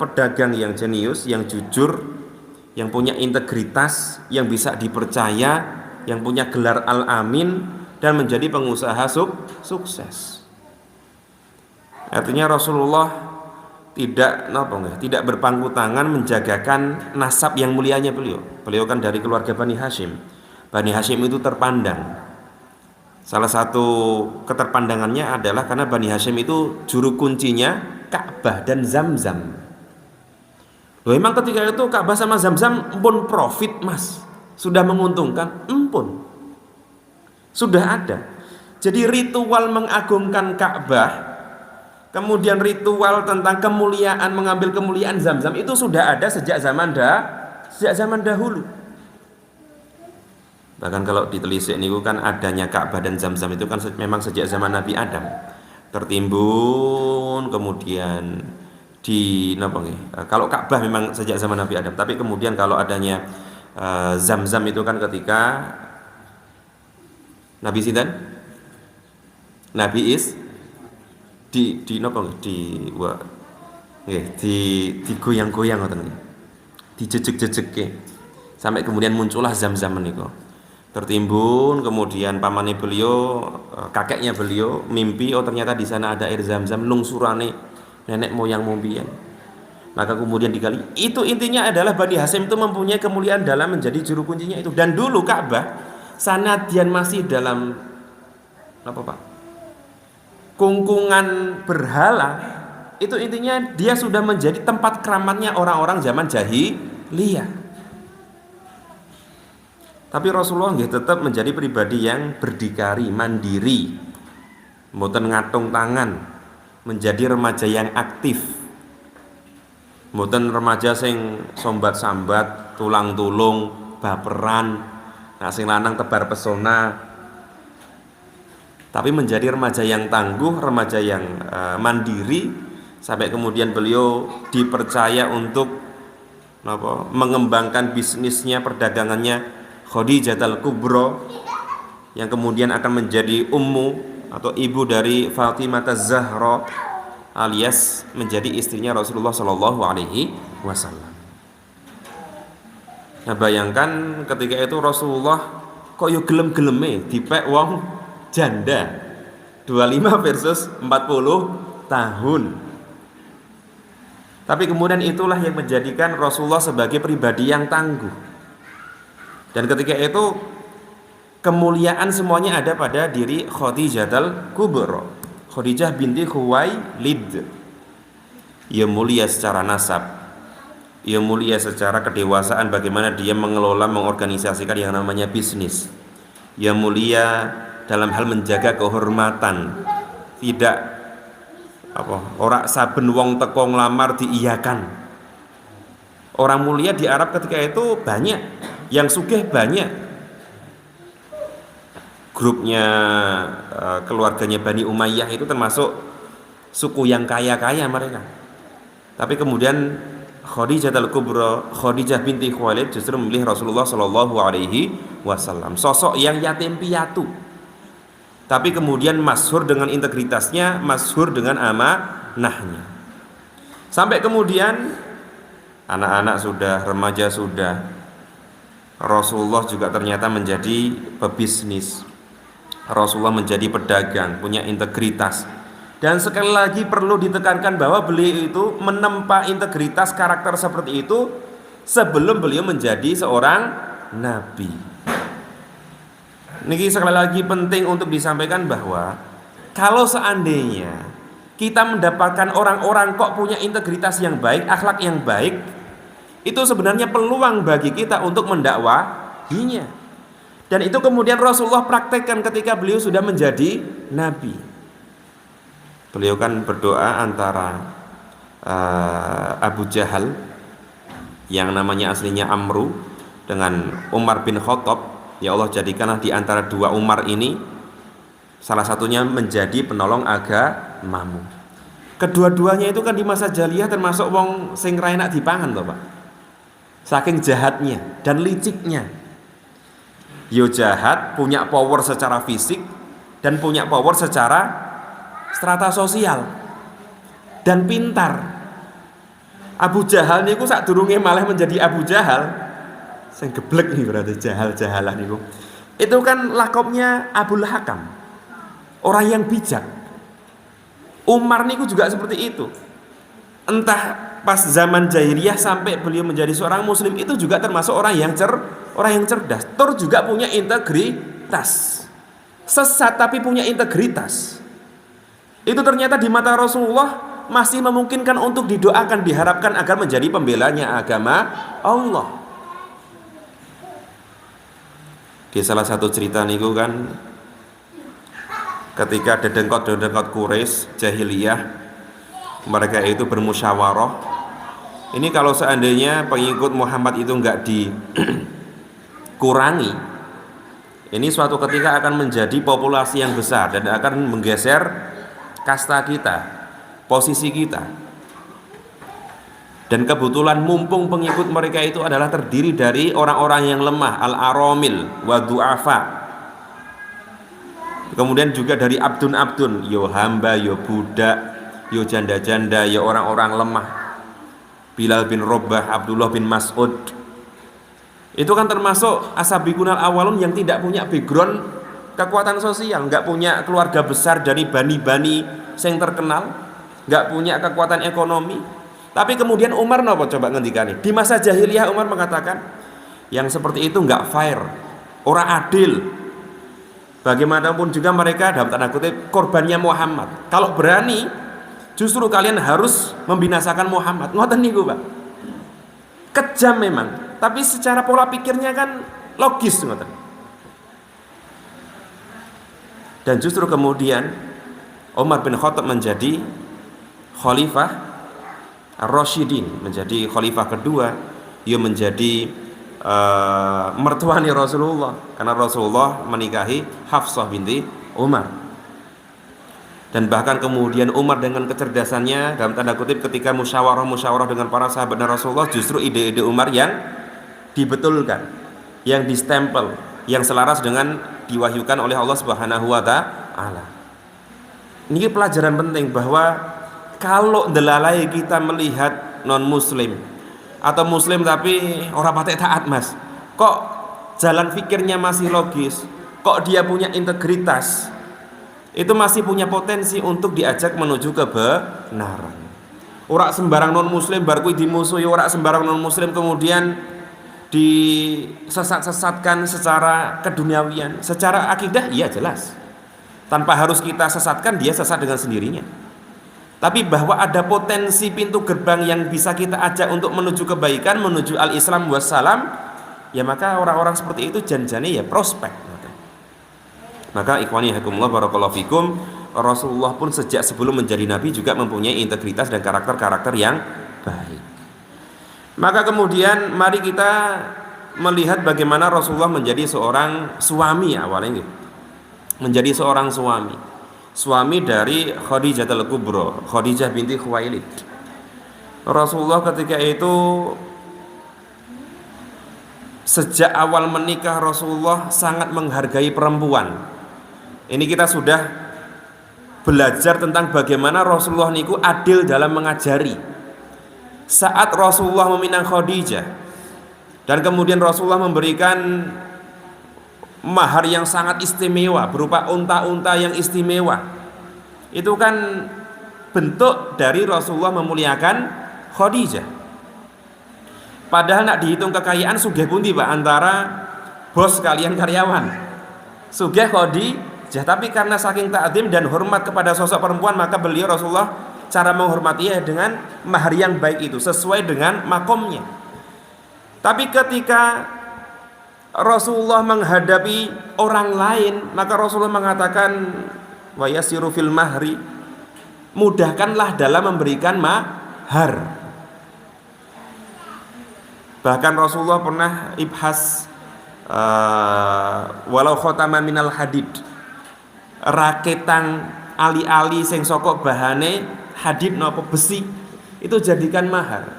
pedagang yang jenius, yang jujur, yang punya integritas, yang bisa dipercaya, yang punya gelar Al-Amin dan menjadi pengusaha sukses. Artinya Rasulullah tidak berpangku tangan menjagakan nasab yang mulianya beliau. Beliau kan dari keluarga Bani Hashim. Bani Hashim itu terpandang. Salah satu keterpandangannya adalah karena Bani Hashim itu juru kuncinya Ka'bah dan Zamzam. Loh emang ketika itu Ka'bah sama Zamzam pun profit Mas, sudah menguntungkan, sudah ada. Jadi ritual mengagungkan Ka'bah, kemudian ritual tentang kemuliaan, mengambil kemuliaan Zamzam itu sudah ada sejak zaman dahulu. Bahkan kalau ditelisik niku kan adanya Ka'bah dan Zamzam itu kan memang sejak zaman Nabi Adam. Tertimbun kemudian kalau Ka'bah memang sejak zaman Nabi Adam, tapi kemudian kalau adanya Zamzam itu kan ketika Nabi Sinten? Nabi Is digoyang-goyang ngoten nggih. Dijejeg-jejekke. Sampai kemudian muncullah Zamzam menika. tertimbun, kemudian pamannya beliau, kakeknya beliau mimpi, oh ternyata di sana ada air zam-zam lungsurane nenek moyang mumpian. Maka kemudian digali. Itu intinya adalah Bani Hasyim itu mempunyai kemuliaan dalam menjadi juru kuncinya itu. Dan dulu Ka'bah sanadyan masih dalam apa Pak? Kungkungan berhala, itu intinya dia sudah menjadi tempat keramatnya orang-orang zaman jahiliyah. Tapi Rasulullah tetap menjadi pribadi yang berdikari, mandiri, mboten ngatung tangan, menjadi remaja yang aktif, mboten remaja sing sombat-sambat, tulang-tulung, baperan, nah sing lanang tebar pesona. Tapi menjadi remaja yang tangguh, remaja yang mandiri, sampai kemudian beliau dipercaya untuk mengembangkan bisnisnya, perdagangannya Khadijah Al-Kubra, yang kemudian akan menjadi ummu atau ibu dari Fatimah Az-Zahra, alias menjadi istrinya Rasulullah Shallallahu Alaihi Wasallam. Nah bayangkan ketika itu Rasulullah kok yo gelem-geleme dipek wong janda 25 versus 40 tahun. Tapi kemudian itulah yang menjadikan Rasulullah sebagai pribadi yang tangguh. Dan ketika itu kemuliaan semuanya ada pada diri Khadijah Al-Kubra, Khadijah binti Khuwailid. Ia mulia secara nasab, ia mulia secara kedewasaan, bagaimana dia mengelola, mengorganisasikan yang namanya bisnis. Ia mulia dalam hal menjaga kehormatan, tidak ora saben wong teko nglamar diiyakan. Orang mulia di Arab ketika itu banyak, yang sugih banyak. Grupnya keluarganya Bani Umayyah itu termasuk suku yang kaya-kaya mereka. Tapi kemudian Khadijah Al-Kubra, Khadijah binti Khuwailid justru memilih Rasulullah Shallallahu Alaihi Wasallam, sosok yang yatim piatu, tapi kemudian masyhur dengan integritasnya, masyhur dengan amanahnya. Sampai kemudian anak-anak sudah, remaja sudah, Rasulullah juga ternyata menjadi pebisnis. Rasulullah menjadi pedagang, punya integritas. Dan sekali lagi perlu ditekankan bahwa beliau itu menempa integritas karakter seperti itu sebelum beliau menjadi seorang nabi. Ini sekali lagi penting untuk disampaikan bahwa kalau seandainya kita mendapatkan orang-orang kok punya integritas yang baik, akhlak yang baik, itu sebenarnya peluang bagi kita untuk mendakwahinya. Dan itu kemudian Rasulullah praktekkan ketika beliau sudah menjadi nabi. Beliau kan berdoa antara Abu Jahal yang namanya aslinya Amru dengan Umar bin Khattab. Ya Allah, jadikanlah di antara dua Umar ini salah satunya menjadi penolong agamamu. Kedua-duanya itu kan di masa jahiliyah termasuk wong sing ra enak dipangan toh, Pak. Saking jahatnya dan liciknya. Yo jahat, punya power secara fisik dan punya power secara strata sosial dan pintar. Abu Jahal niku sadurunge malah menjadi Abu Jahal, sing geblek nih berarti jahal-jahalan niku. Itu kan lakopnya Abul Hakam, orang yang bijak. Umar niku juga seperti itu. Entah pas zaman jahiliyah sampai beliau menjadi seorang muslim, itu juga termasuk orang yang cerdas. Tur juga punya integritas. Sesat tapi punya integritas. Itu ternyata di mata Rasulullah masih memungkinkan untuk didoakan, diharapkan agar menjadi pembelanya agama Allah. Di salah satu cerita niku kan ketika dedengkot Quraisy jahiliyah, mereka itu bermusyawarah. Ini kalau seandainya pengikut Muhammad itu enggak dikurangi, ini suatu ketika akan menjadi populasi yang besar dan akan menggeser kasta kita, posisi kita. Dan kebetulan mumpung pengikut mereka itu adalah terdiri dari orang-orang yang lemah, al-aramil wa du'afa. Kemudian juga dari abdun, yo hamba, yo budak, yo janda-janda, yo orang-orang lemah. Bilal bin Rabah, Abdullah bin Mas'ud. Itu kan termasuk asabiqunal awalun yang tidak punya background kekuatan sosial, nggak punya keluarga besar dari bani-bani yang terkenal, nggak punya kekuatan ekonomi. Tapi kemudian Umar nopo coba ngendikane. Di masa jahiliyah Umar mengatakan yang seperti itu nggak fair, ora adil. Bagaimanapun juga mereka dalam tanda kutip korbannya Muhammad. Kalau berani justru kalian harus membinasakan Muhammad. Ngoten niku, Pak. Kejam memang, tapi secara pola pikirnya kan logis ngoten. Dan justru kemudian Umar bin Khattab menjadi khalifah Ar-Rasyidin, menjadi khalifah kedua, ia menjadi mertuani Rasulullah karena Rasulullah menikahi Hafsah binti Umar. Dan bahkan kemudian Umar dengan kecerdasannya dalam tanda kutip ketika musyawarah dengan para sahabat dan Rasulullah, justru ide-ide Umar yang dibetulkan, yang distempel, yang selaras dengan diwahyukan oleh Allah Subhanahu wa taala. Ini pelajaran penting bahwa kalau delalai kita melihat non muslim atau muslim tapi orang patek taat, Mas, kok jalan fikirnya masih logis, kok dia punya integritas, itu masih punya potensi untuk diajak menuju kebenaran. Ora sembarang non muslim bar kuwi dimusuhi, ora sembarang non muslim kemudian disesat-sesatkan secara keduniawian. Secara akidah iya jelas, tanpa harus kita sesatkan, dia sesat dengan sendirinya. Tapi bahwa ada potensi pintu gerbang yang bisa kita ajak untuk menuju kebaikan, menuju al-Islam wassalam, ya maka orang-orang seperti itu janjane ya prospek. Maka ikhwani hakumullah barakallahu fikum, Rasulullah pun sejak sebelum menjadi nabi juga mempunyai integritas dan karakter-karakter yang baik. Maka kemudian mari kita melihat bagaimana Rasulullah menjadi seorang suami awalnya gitu. Menjadi seorang suami dari Khadijah al-Kubra, Khadijah binti Khuwailid. Rasulullah ketika itu sejak awal menikah Rasulullah sangat menghargai perempuan. Ini kita sudah belajar tentang bagaimana Rasulullah niku adil dalam mengajari. Saat Rasulullah meminang Khadijah dan kemudian Rasulullah memberikan mahar yang sangat istimewa berupa unta-unta yang istimewa, itu kan bentuk dari Rasulullah memuliakan Khadijah. Padahal nak dihitung kekayaan sugih pundi Pak antara bos kalian karyawan, sugih Khadijah. Tapi karena saking ta'zim dan hormat kepada sosok perempuan, maka beliau Rasulullah cara menghormatinya dengan mahar yang baik itu sesuai dengan makomnya. Tapi ketika Rasulullah menghadapi orang lain, maka Rasulullah mengatakan wa yasiru fil mahri, mudahkanlah dalam memberikan mahar. Bahkan Rasulullah pernah ibhas walau khotama minal hadid, raketang ali-ali sing saka bahane hadid napa besi, itu jadikan mahar.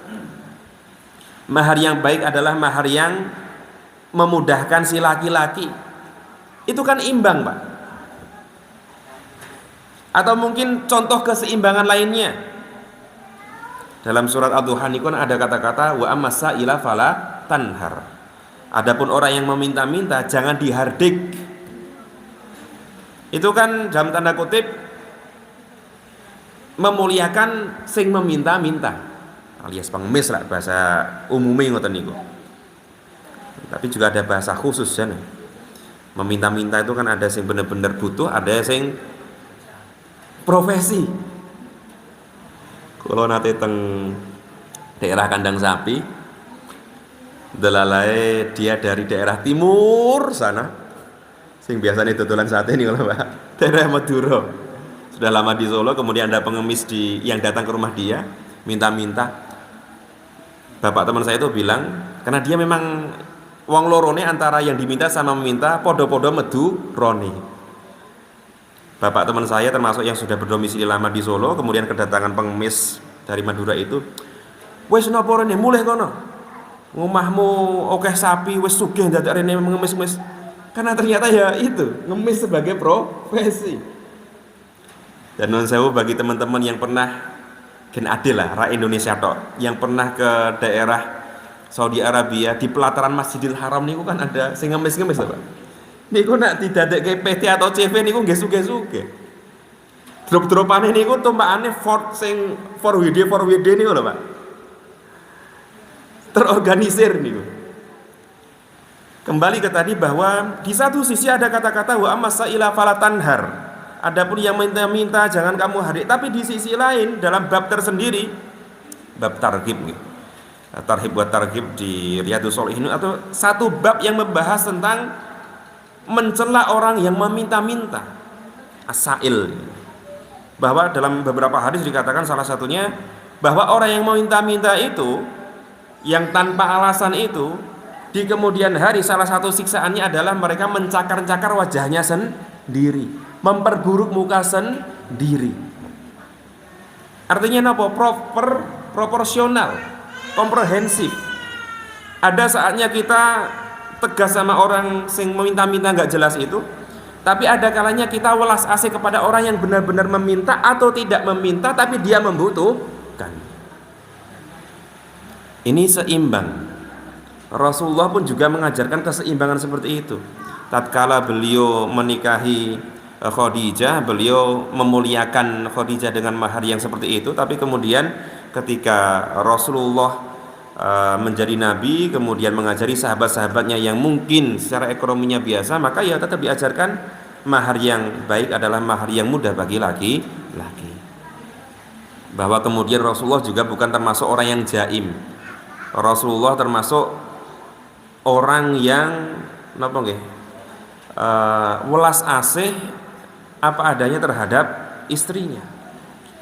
Mahar yang baik adalah mahar yang memudahkan si laki-laki. Itu kan imbang, Pak. Atau mungkin contoh keseimbangan lainnya. Dalam surat Ad-Duhan itu ada kata-kata wa amasa ila fala tanhar. Adapun orang yang meminta-minta jangan dihardik. Itu kan dalam tanda kutip memuliakan sing meminta-minta, alias pengemis lah bahasa umumnya ngoten niku. Tapi juga ada bahasa khusus ya. Meminta-minta itu kan ada sing bener-bener butuh, ada sing profesi. Kalau nate teng daerah kandang sapi, delalai dia dari daerah timur sana. Sing biasanya tutulan sate nih kalau Pak, daerah Madura. Sudah lama di Solo, kemudian ada pengemis yang datang ke rumah dia minta-minta. Bapak teman saya itu bilang, karena dia memang wong lorone antara yang diminta sama meminta podo-podo medu rone. Bapak teman saya termasuk yang sudah berdomisili lama di Solo, kemudian kedatangan pengemis dari Madura itu, wes napa rene mulih kono, ngomahmu okeh sapi wes sugih dadak rene mengemis-ngemis. Karena ternyata ya itu ngemis sebagai profesi. Dan non sewu bagi teman-teman yang pernah gen adil lah, rakyat Indonesia tok, yang pernah ke daerah Saudi Arabia di pelataran Masjidil Haram niku kan ada sing ngemis-ngemis lho Pak. Niku nak didadekke PT atau CV niku nggih sugih-sugih. Drop-dropane niku tumpakane Ford sing 4WD niku lho Pak. Terorganisir niku. Kembali ke tadi bahwa di satu sisi ada kata-kata wa amsaila falatanhar. Adapun yang minta-minta jangan kamu hadik. Tapi di sisi lain dalam bab tersendiri, bab targhib nih. Tarhib wa targhib di Riyadhus Shalihin atau satu bab yang membahas tentang mencela orang yang meminta-minta. As-sa'il. Bahwa dalam beberapa hadis dikatakan salah satunya bahwa orang yang meminta-minta itu yang tanpa alasan itu di kemudian hari salah satu siksaannya adalah mereka mencakar-cakar wajahnya sendiri, memperburuk muka sendiri. Artinya apa? Proporsional, komprehensif. Ada saatnya kita tegas sama orang sing meminta-minta nggak jelas itu, tapi ada kalanya kita welas asih kepada orang yang benar-benar meminta atau tidak meminta tapi dia membutuhkan. Ini seimbang. Rasulullah pun juga mengajarkan keseimbangan seperti itu. Tatkala beliau menikahi Khadijah, beliau memuliakan Khadijah dengan mahar yang seperti itu. Tapi kemudian ketika Rasulullah menjadi nabi, kemudian mengajari sahabat-sahabatnya yang mungkin secara ekonominya biasa, maka ya tetap diajarkan mahar yang baik adalah mahar yang mudah bagi laki-laki. Bahwa kemudian Rasulullah juga bukan termasuk orang yang jaim. Rasulullah termasuk orang yang napa nggih welas asih apa adanya terhadap istrinya.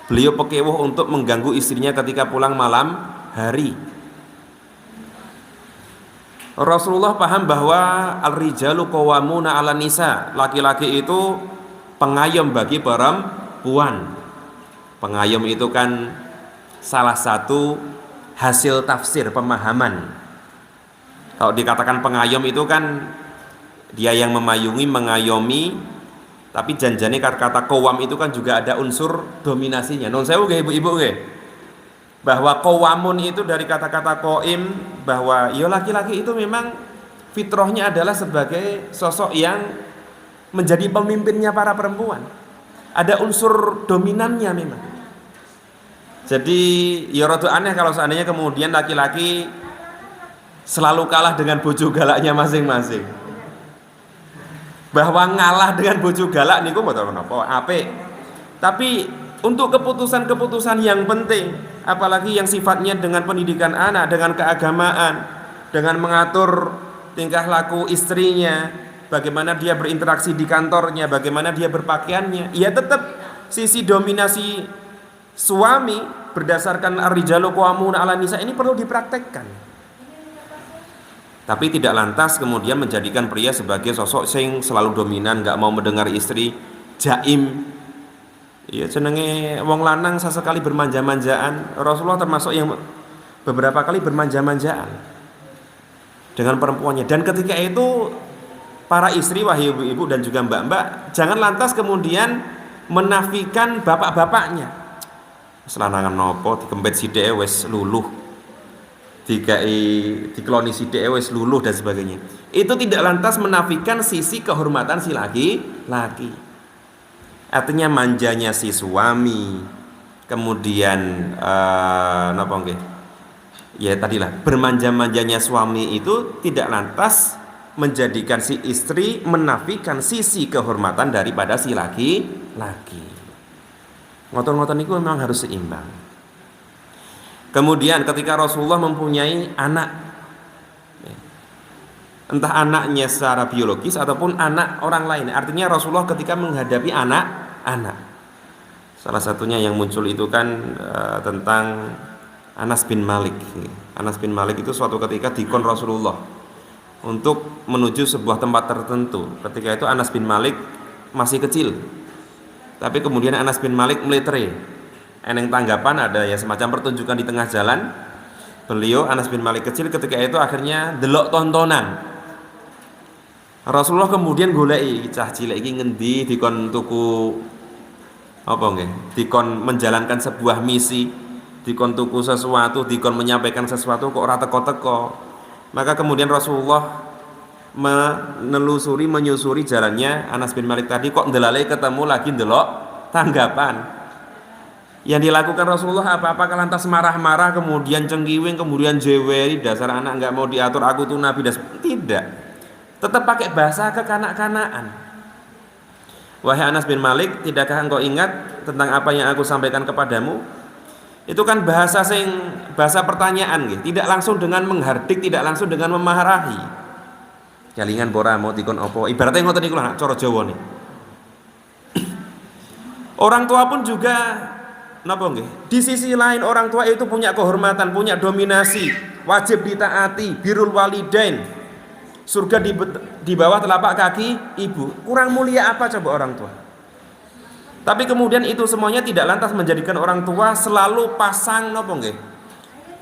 Beliau pekewuh untuk mengganggu istrinya ketika pulang malam hari. Rasulullah paham bahwa al-rijalu qawwamuna 'alan nisa, laki-laki itu pengayom bagi perempuan. Pengayom itu kan salah satu hasil tafsir pemahaman. Kalau dikatakan pengayom itu kan dia yang memayungi, mengayomi, tapi janjane kata qawam itu kan juga ada unsur dominasinya. Nun sewu nggih ibu-ibu nggih. Bahwa qawamun itu dari kata-kata qaim, bahwa ya laki-laki itu memang fitrahnya adalah sebagai sosok yang menjadi pemimpinnya para perempuan. Ada unsur dominannya memang. Jadi ya rada aneh kalau seandainya kemudian laki-laki selalu kalah dengan bojo galaknya masing-masing. Bahwa ngalah dengan bojo galak niku mboten napa apik. Tapi untuk keputusan-keputusan yang penting, apalagi yang sifatnya dengan pendidikan anak, dengan keagamaan, dengan mengatur tingkah laku istrinya, bagaimana dia berinteraksi di kantornya, bagaimana dia berpakaiannya, ya tetap sisi dominasi suami berdasarkan ar-rijalu qawwamuna 'alan nisa ini perlu dipraktekkan. Tapi tidak lantas kemudian menjadikan pria sebagai sosok sing selalu dominan, nggak mau mendengar istri, jaim. Ya jenenge wong lanang sesekali bermanja-manjaan. Rasulullah termasuk yang beberapa kali bermanja-manjaan dengan perempuannya. Dan ketika itu para istri, wahai ibu-ibu dan juga mbak-mbak, jangan lantas kemudian menafikan bapak-bapaknya. Selanangan nopo dikempet sithike wis luluh. Dikloni sithike wis luluh dan sebagainya. Itu tidak lantas menafikan sisi kehormatan si laki-laki. Artinya manjanya si suami, kemudian napa nggih? Ya tadilah bermanja-manjanya suami itu tidak lantas menjadikan si istri menafikan sisi kehormatan daripada si laki-laki. Ngoten-ngoten niku memang harus seimbang. Kemudian ketika Rasulullah mempunyai anak, entah anaknya secara biologis ataupun anak orang lain, artinya Rasulullah ketika menghadapi anak-anak, salah satunya yang muncul itu kan tentang Anas bin Malik. Anas bin Malik itu suatu ketika dikon Rasulullah untuk menuju sebuah tempat tertentu. Ketika itu Anas bin Malik masih kecil, tapi kemudian Anas bin Malik meletre. Eneng tanggapan ada ya semacam pertunjukan di tengah jalan. Beliau Anas bin Malik kecil ketika itu akhirnya delok tontonan. Rasulullah kemudian goleki cah cilik iki ngendi dikon tuku apa nggih? Dikon menjalankan sebuah misi. dikon tuku sesuatu, dikon menyampaikan sesuatu kok ora teko-teko. Maka kemudian Rasulullah menyusuri jalannya Anas bin Malik tadi, kok ndelale ketemu lagi ndelok tanggapan. Yang dilakukan Rasulullah apa-apa lantas marah-marah, kemudian cengkiwing, kemudian jeweri, dasar anak nggak mau diatur, aku tuh nabi. Tidak, tetap pakai bahasa kekanak-kanaan. Wahai Anas bin Malik, tidakkah engkau ingat tentang apa yang aku sampaikan kepadamu? Itu kan bahasa pertanyaan gitu. Tidak langsung dengan menghardik, tidak langsung dengan memarahi. Jalingan bora mau dikon opo, ibaratnya ngoten niku lah cara Jawa nih. Orang tua pun juga napa nggih? Di sisi lain orang tua itu punya kehormatan, punya dominasi, wajib ditaati, birrul walidain. Surga di bawah telapak kaki ibu. Kurang mulia apa coba orang tua? Tapi kemudian itu semuanya tidak lantas menjadikan orang tua selalu pasang napa nggih?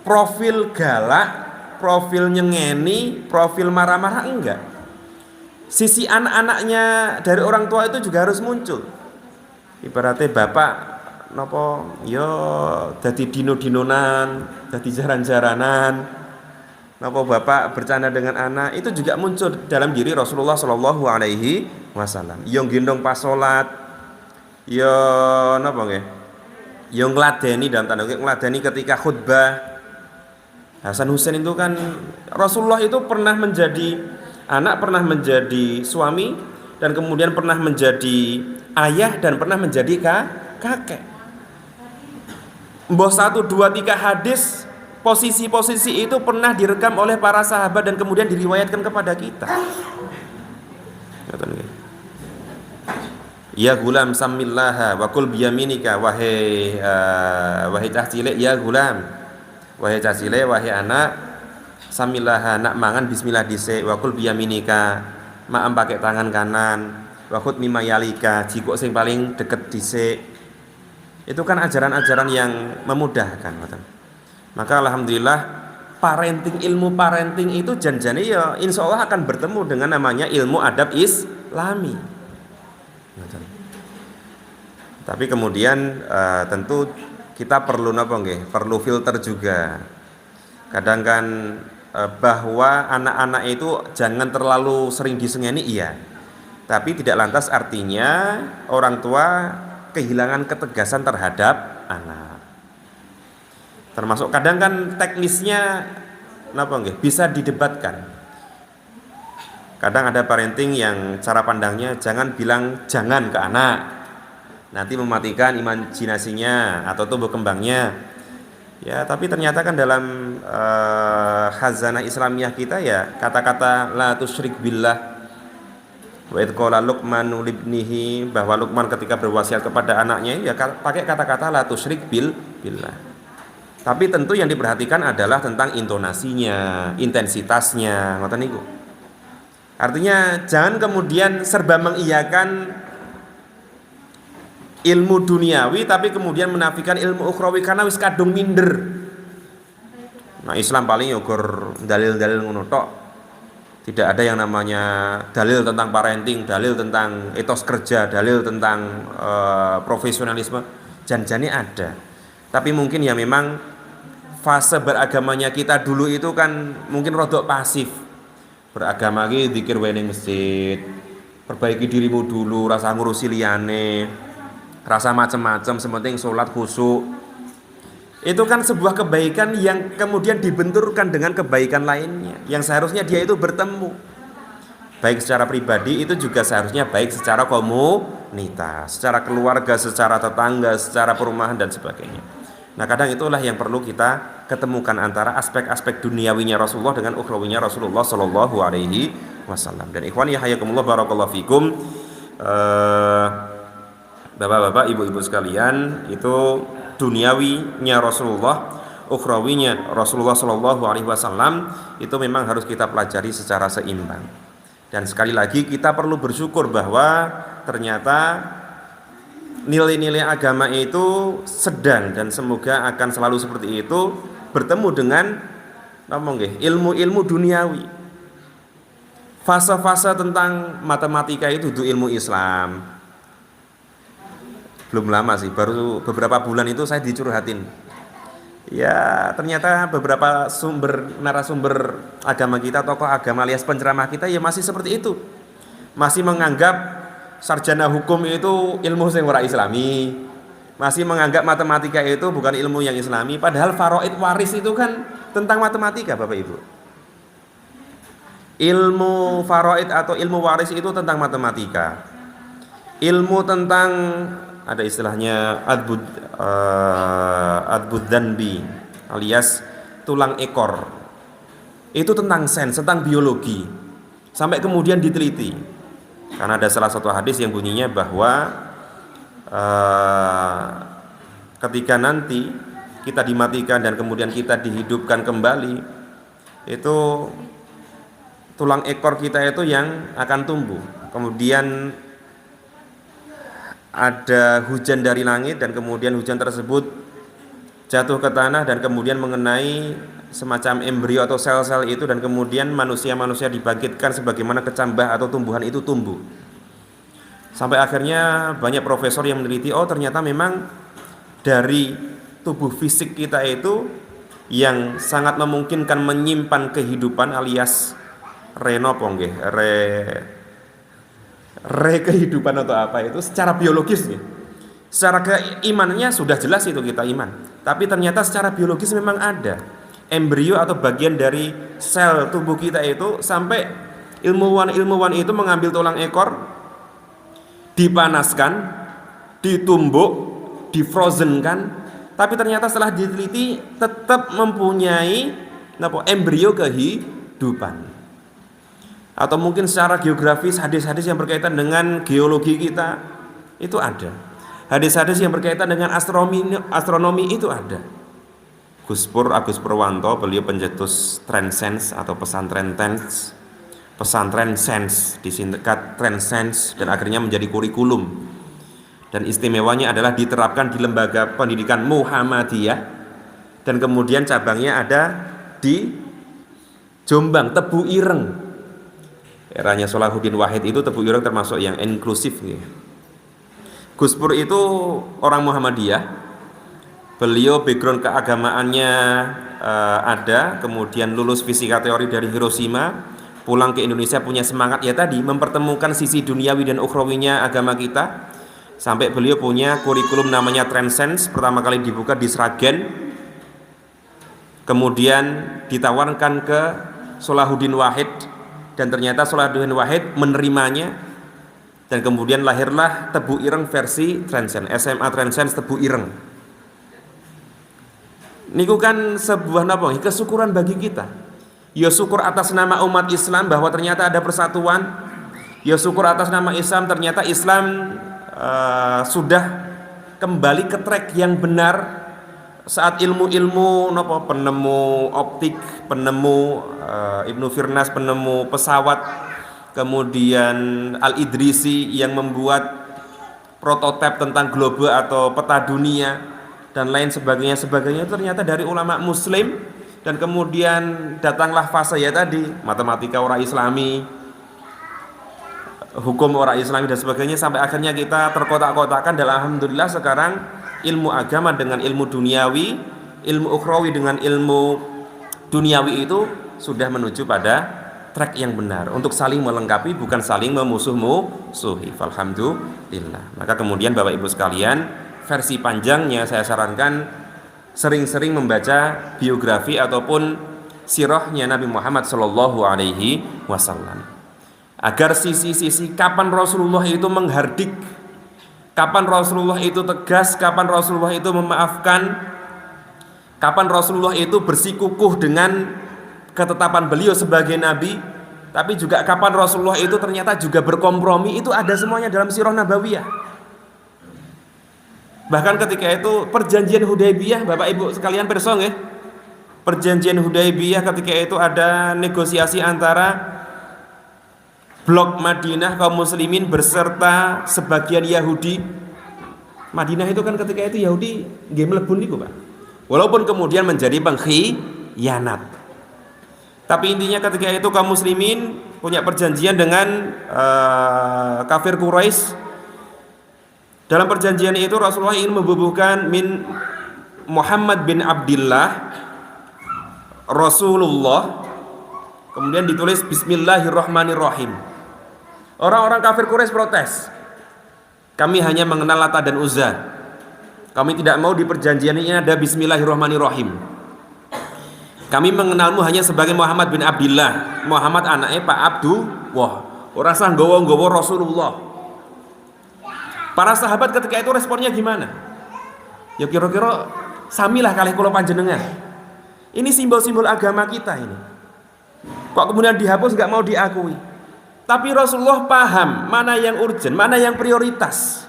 Profil galak, profil nyengeni, profil marah-marah, enggak. Sisi anak-anaknya dari orang tua itu juga harus muncul. Ibaratnya bapak napa ya dadi dino-dinonan, dadi jaran-jaranan. Napa bapak bercanda dengan anak itu juga muncul dalam diri Rasulullah Shallallahu alaihi wasallam. Yang gendong pas salat, ya napa nggih? Ya ngladeni dalam tanda kutip ngladeni ketika khutbah. Hasan Husain itu kan Rasulullah itu pernah menjadi anak, pernah menjadi suami, dan kemudian pernah menjadi ayah, dan pernah menjadi kakek. Mbah 1, 2, 3 hadis posisi-posisi itu pernah direkam oleh para sahabat dan kemudian diriwayatkan kepada kita. Ya gulam samillaha wa kul biyaminika, wahai cah cilik, ya gulam, wahai cah cilik, wahai anak, samillaha, nak mangan bismillah dhisik, wa kul biyaminika, maem pakai tangan kanan, wa khud mimma yalika, jiko sing paling deket dhisik. Itu kan ajaran-ajaran yang memudahkan. Maka alhamdulillah ilmu parenting itu janjane ya insya Allah akan bertemu dengan namanya ilmu adab Islami. Tapi kemudian tentu kita perlu perlu filter juga. Kadang kan bahwa anak-anak itu jangan terlalu sering disengeni, iya. Tapi tidak lantas artinya orang tua kehilangan ketegasan terhadap anak. Termasuk kadang kan teknisnya bisa didebatkan. Kadang ada parenting yang cara pandangnya jangan bilang jangan ke anak, nanti mematikan imajinasinya atau tumbuh kembangnya. Ya, tapi ternyata kan dalam khazanah Islamiyah kita ya kata-kata la tusyrik billah. Wa idh qala Luqmanu libnihi, bahwa Luqman ketika berwasiat kepada anaknya ya pakai kata-kata la tusyrik billah. Tapi tentu yang diperhatikan adalah tentang intonasinya, intensitasnya, ngoten niku. Artinya jangan kemudian serba mengiyakan ilmu duniawi tapi kemudian menafikan ilmu ukhrawi karena wis kadung minder. Nah, Islam paling yogur dalil-dalil ngono tok. Tidak ada yang namanya dalil tentang parenting, dalil tentang etos kerja, dalil tentang profesionalisme. Janjane ada. Tapi mungkin ya memang fase beragamanya kita dulu itu kan mungkin rodok pasif. Beragama ki zikir wae ning masjid. Perbaiki dirimu dulu, rasa ngurusi liyane. Rasa macam-macam, sementing sholat khusyuk. Itu kan sebuah kebaikan yang kemudian dibenturkan dengan kebaikan lainnya yang seharusnya dia itu bertemu. Baik secara pribadi itu juga seharusnya baik secara komunitas, secara keluarga, secara tetangga, secara perumahan dan sebagainya. Nah, kadang itulah yang perlu kita ketemukan antara aspek-aspek duniawinya Rasulullah dengan ukhrawinya Rasulullah Shallallahu alaihi wasallam. Dan ikhwan ya hayakumullah barakallahu fikum. Bapak-bapak, ibu-ibu sekalian, itu duniawinya Rasulullah, ukhrawinya Rasulullah Shallallahu alaihi wasallam itu memang harus kita pelajari secara seimbang. Dan sekali lagi kita perlu bersyukur bahwa ternyata nilai-nilai agama itu sedang dan semoga akan selalu seperti itu bertemu dengan ilmu-ilmu duniawi. Fase-fase tentang matematika itu ilmu Islam. Belum lama sih, baru beberapa bulan itu saya dicurhatin. Ya, ternyata beberapa narasumber agama kita, tokoh agama alias penceramah kita ya masih seperti itu. Masih menganggap sarjana hukum itu ilmu sing ora islami. Masih menganggap matematika itu bukan ilmu yang islami, padahal faraid waris itu kan tentang matematika, Bapak Ibu. Ilmu faraid atau ilmu waris itu tentang matematika. Ilmu tentang ada istilahnya adbud danbi alias tulang ekor. Itu tentang sains, tentang biologi. Sampai kemudian diteliti. Karena ada salah satu hadis yang bunyinya bahwa ketika nanti kita dimatikan dan kemudian kita dihidupkan kembali, itu tulang ekor kita itu yang akan tumbuh. Kemudian ada hujan dari langit dan kemudian hujan tersebut jatuh ke tanah dan kemudian mengenai semacam embrio atau sel-sel itu, dan kemudian manusia-manusia dibangkitkan sebagaimana kecambah atau tumbuhan itu tumbuh. Sampai akhirnya banyak profesor yang meneliti, oh ternyata memang dari tubuh fisik kita itu yang sangat memungkinkan menyimpan kehidupan alias kehidupan atau apa itu secara biologis nih. Secara keimanannya sudah jelas itu kita iman. Tapi ternyata secara biologis memang ada embrio atau bagian dari sel tubuh kita itu, sampai ilmuwan itu mengambil tulang ekor, dipanaskan, ditumbuk, difrozenkan, tapi ternyata setelah diteliti tetap mempunyai embrio kehidupan. Atau mungkin secara geografis hadis-hadis yang berkaitan dengan geologi kita itu ada. Hadis-hadis yang berkaitan dengan astronomi itu ada. Gus Pur Agus Purwanto, beliau pencetus Trendsense atau pesantren Sense, disingkat Trendsense, dan akhirnya menjadi kurikulum. Dan istimewanya adalah diterapkan di lembaga pendidikan Muhammadiyah, dan kemudian cabangnya ada di Jombang, Tebu Ireng. Eranya Salahuddin Wahid itu Tebu Ireng termasuk yang inklusif ya. Gus Pur itu orang Muhammadiyah. Beliau background keagamaannya ada, kemudian lulus fisika teori dari Hiroshima, pulang ke Indonesia punya semangat ya tadi mempertemukan sisi duniawi dan ukhrawinya agama kita, sampai beliau punya kurikulum namanya Trendsense, pertama kali dibuka di Sragen, kemudian ditawarkan ke Salahuddin Wahid, dan ternyata Salahuddin Wahid menerimanya, dan kemudian lahirlah Tebu Ireng versi Trendsense, SMA Trendsense Tebu Ireng. Niku kan sebuah kesyukuran bagi kita. Ya syukur atas nama umat Islam bahwa ternyata ada persatuan. Ya syukur atas nama Islam, ternyata Islam sudah kembali ke track yang benar. Saat ilmu-ilmu penemu optik, penemu Ibnu Firnas, penemu pesawat, kemudian Al-Idrisi yang membuat prototipe tentang globe atau peta dunia dan lain sebagainya ternyata dari ulama muslim, dan kemudian datanglah fase ya tadi matematika orang Islami, hukum orang Islami dan sebagainya, sampai akhirnya kita terkotak-kotakan. Dan alhamdulillah sekarang ilmu agama dengan ilmu duniawi, ilmu ukhrawi dengan ilmu duniawi itu sudah menuju pada track yang benar untuk saling melengkapi, bukan saling memusuhi. Alhamdulillah. Maka kemudian Bapak Ibu sekalian, versi panjangnya saya sarankan sering-sering membaca biografi ataupun sirahnya Nabi Muhammad Shallallahu Alaihi Wasallam, agar sisi-sisi kapan Rasulullah itu menghardik, kapan Rasulullah itu tegas, kapan Rasulullah itu memaafkan, kapan Rasulullah itu bersikukuh dengan ketetapan beliau sebagai Nabi, tapi juga kapan Rasulullah itu ternyata juga berkompromi, itu ada semuanya dalam sirah Nabawiyah. Bahkan ketika itu perjanjian Hudaybiyah, Bapak Ibu sekalian pirsa nggih, perjanjian Hudaybiyah ketika itu ada negosiasi antara blok Madinah kaum muslimin berserta sebagian Yahudi. Madinah itu kan ketika itu Yahudi nggih mlebu niku, Pak. Walaupun kemudian menjadi pengkhianat. Tapi intinya ketika itu kaum muslimin punya perjanjian dengan kafir Quraisy. Dalam perjanjian itu Rasulullah ingin membubuhkan Muhammad bin Abdullah Rasulullah, kemudian ditulis Bismillahirrahmanirrahim. Orang-orang kafir Quraisy protes, kami hanya mengenal Lata dan Uzza, kami tidak mau di perjanjian ini ada Bismillahirrahmanirrahim. Kami mengenalmu hanya sebagai Muhammad bin Abdullah, Muhammad anaknya Pak Abdu. Wah, orang sah nggawa Rasulullah. Para sahabat ketika itu responnya gimana? Ya kira-kira samilah kalih kula panjenengan. Ini simbol-simbol agama kita ini. Kok kemudian dihapus, nggak mau diakui? Tapi Rasulullah paham mana yang urgent, mana yang prioritas,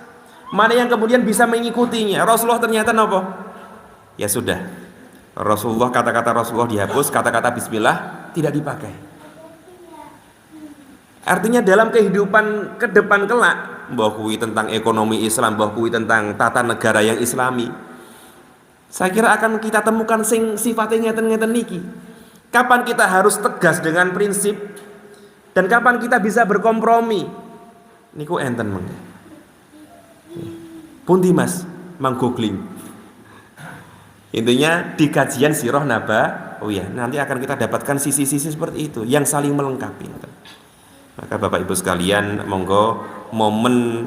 mana yang kemudian bisa mengikutinya. Rasulullah ternyata apa? Ya sudah, Rasulullah, kata-kata Rasulullah dihapus, kata-kata Bismillah tidak dipakai. Artinya dalam kehidupan ke depan kelak, mbah kuwi tentang ekonomi Islam, mbah kuwi tentang tata negara yang Islami, saya kira akan kita temukan sing sifatnya ngeten-ngeten niki. Kapan kita harus tegas dengan prinsip dan kapan kita bisa berkompromi. Niku enten mengke. Pundi Mas mang googling. Intinya di kajian sirah nabawiyah nanti akan kita dapatkan sisi-sisi seperti itu yang saling melengkapi. Maka Bapak Ibu sekalian, monggo momen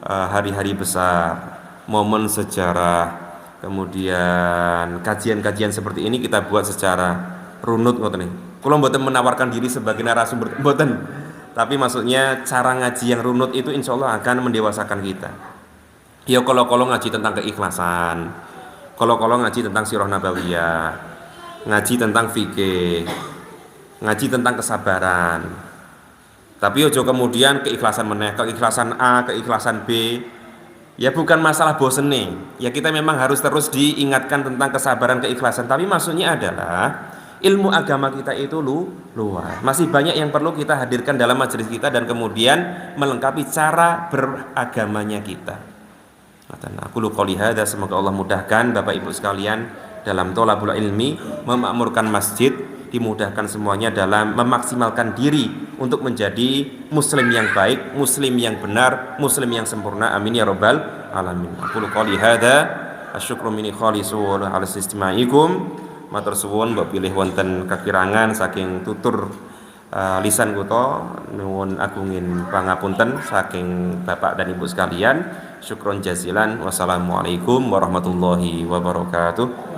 hari-hari besar, momen sejarah, kemudian kajian-kajian seperti ini kita buat secara runut ngoten niki. Kula mboten menawarkan diri sebagai narasumber, mboten. Tapi maksudnya cara ngaji yang runut itu insya Allah akan mendewasakan kita. Ya kalau ngaji tentang keikhlasan, kalau ngaji tentang sirah nabawiyah, ngaji tentang fikih, ngaji tentang kesabaran. Tapi ojo kemudian keikhlasan meneh, keikhlasan A, keikhlasan B. Ya bukan masalah bosen nih. Ya kita memang harus terus diingatkan tentang kesabaran, keikhlasan. Tapi maksudnya adalah ilmu agama kita itu luas. Masih banyak yang perlu kita hadirkan dalam majelis kita dan kemudian melengkapi cara beragamanya kita. Aku qouli hadza, semoga Allah mudahkan Bapak Ibu sekalian dalam thalabul ilmi, memakmurkan masjid, dimudahkan semuanya dalam memaksimalkan diri untuk menjadi muslim yang baik, muslim yang benar, muslim yang sempurna. Amin ya rabbal alamin. Aku qouli hadza, asyukru minni khalisun ala istimaikum. Matur suwun mbok pilih wonten kekirangan saking tutur lisan kuto, nuwun agungin pangapunten saking Bapak dan Ibu sekalian. Syukron jazilan. Wassalamualaikum warahmatullahi wabarakatuh.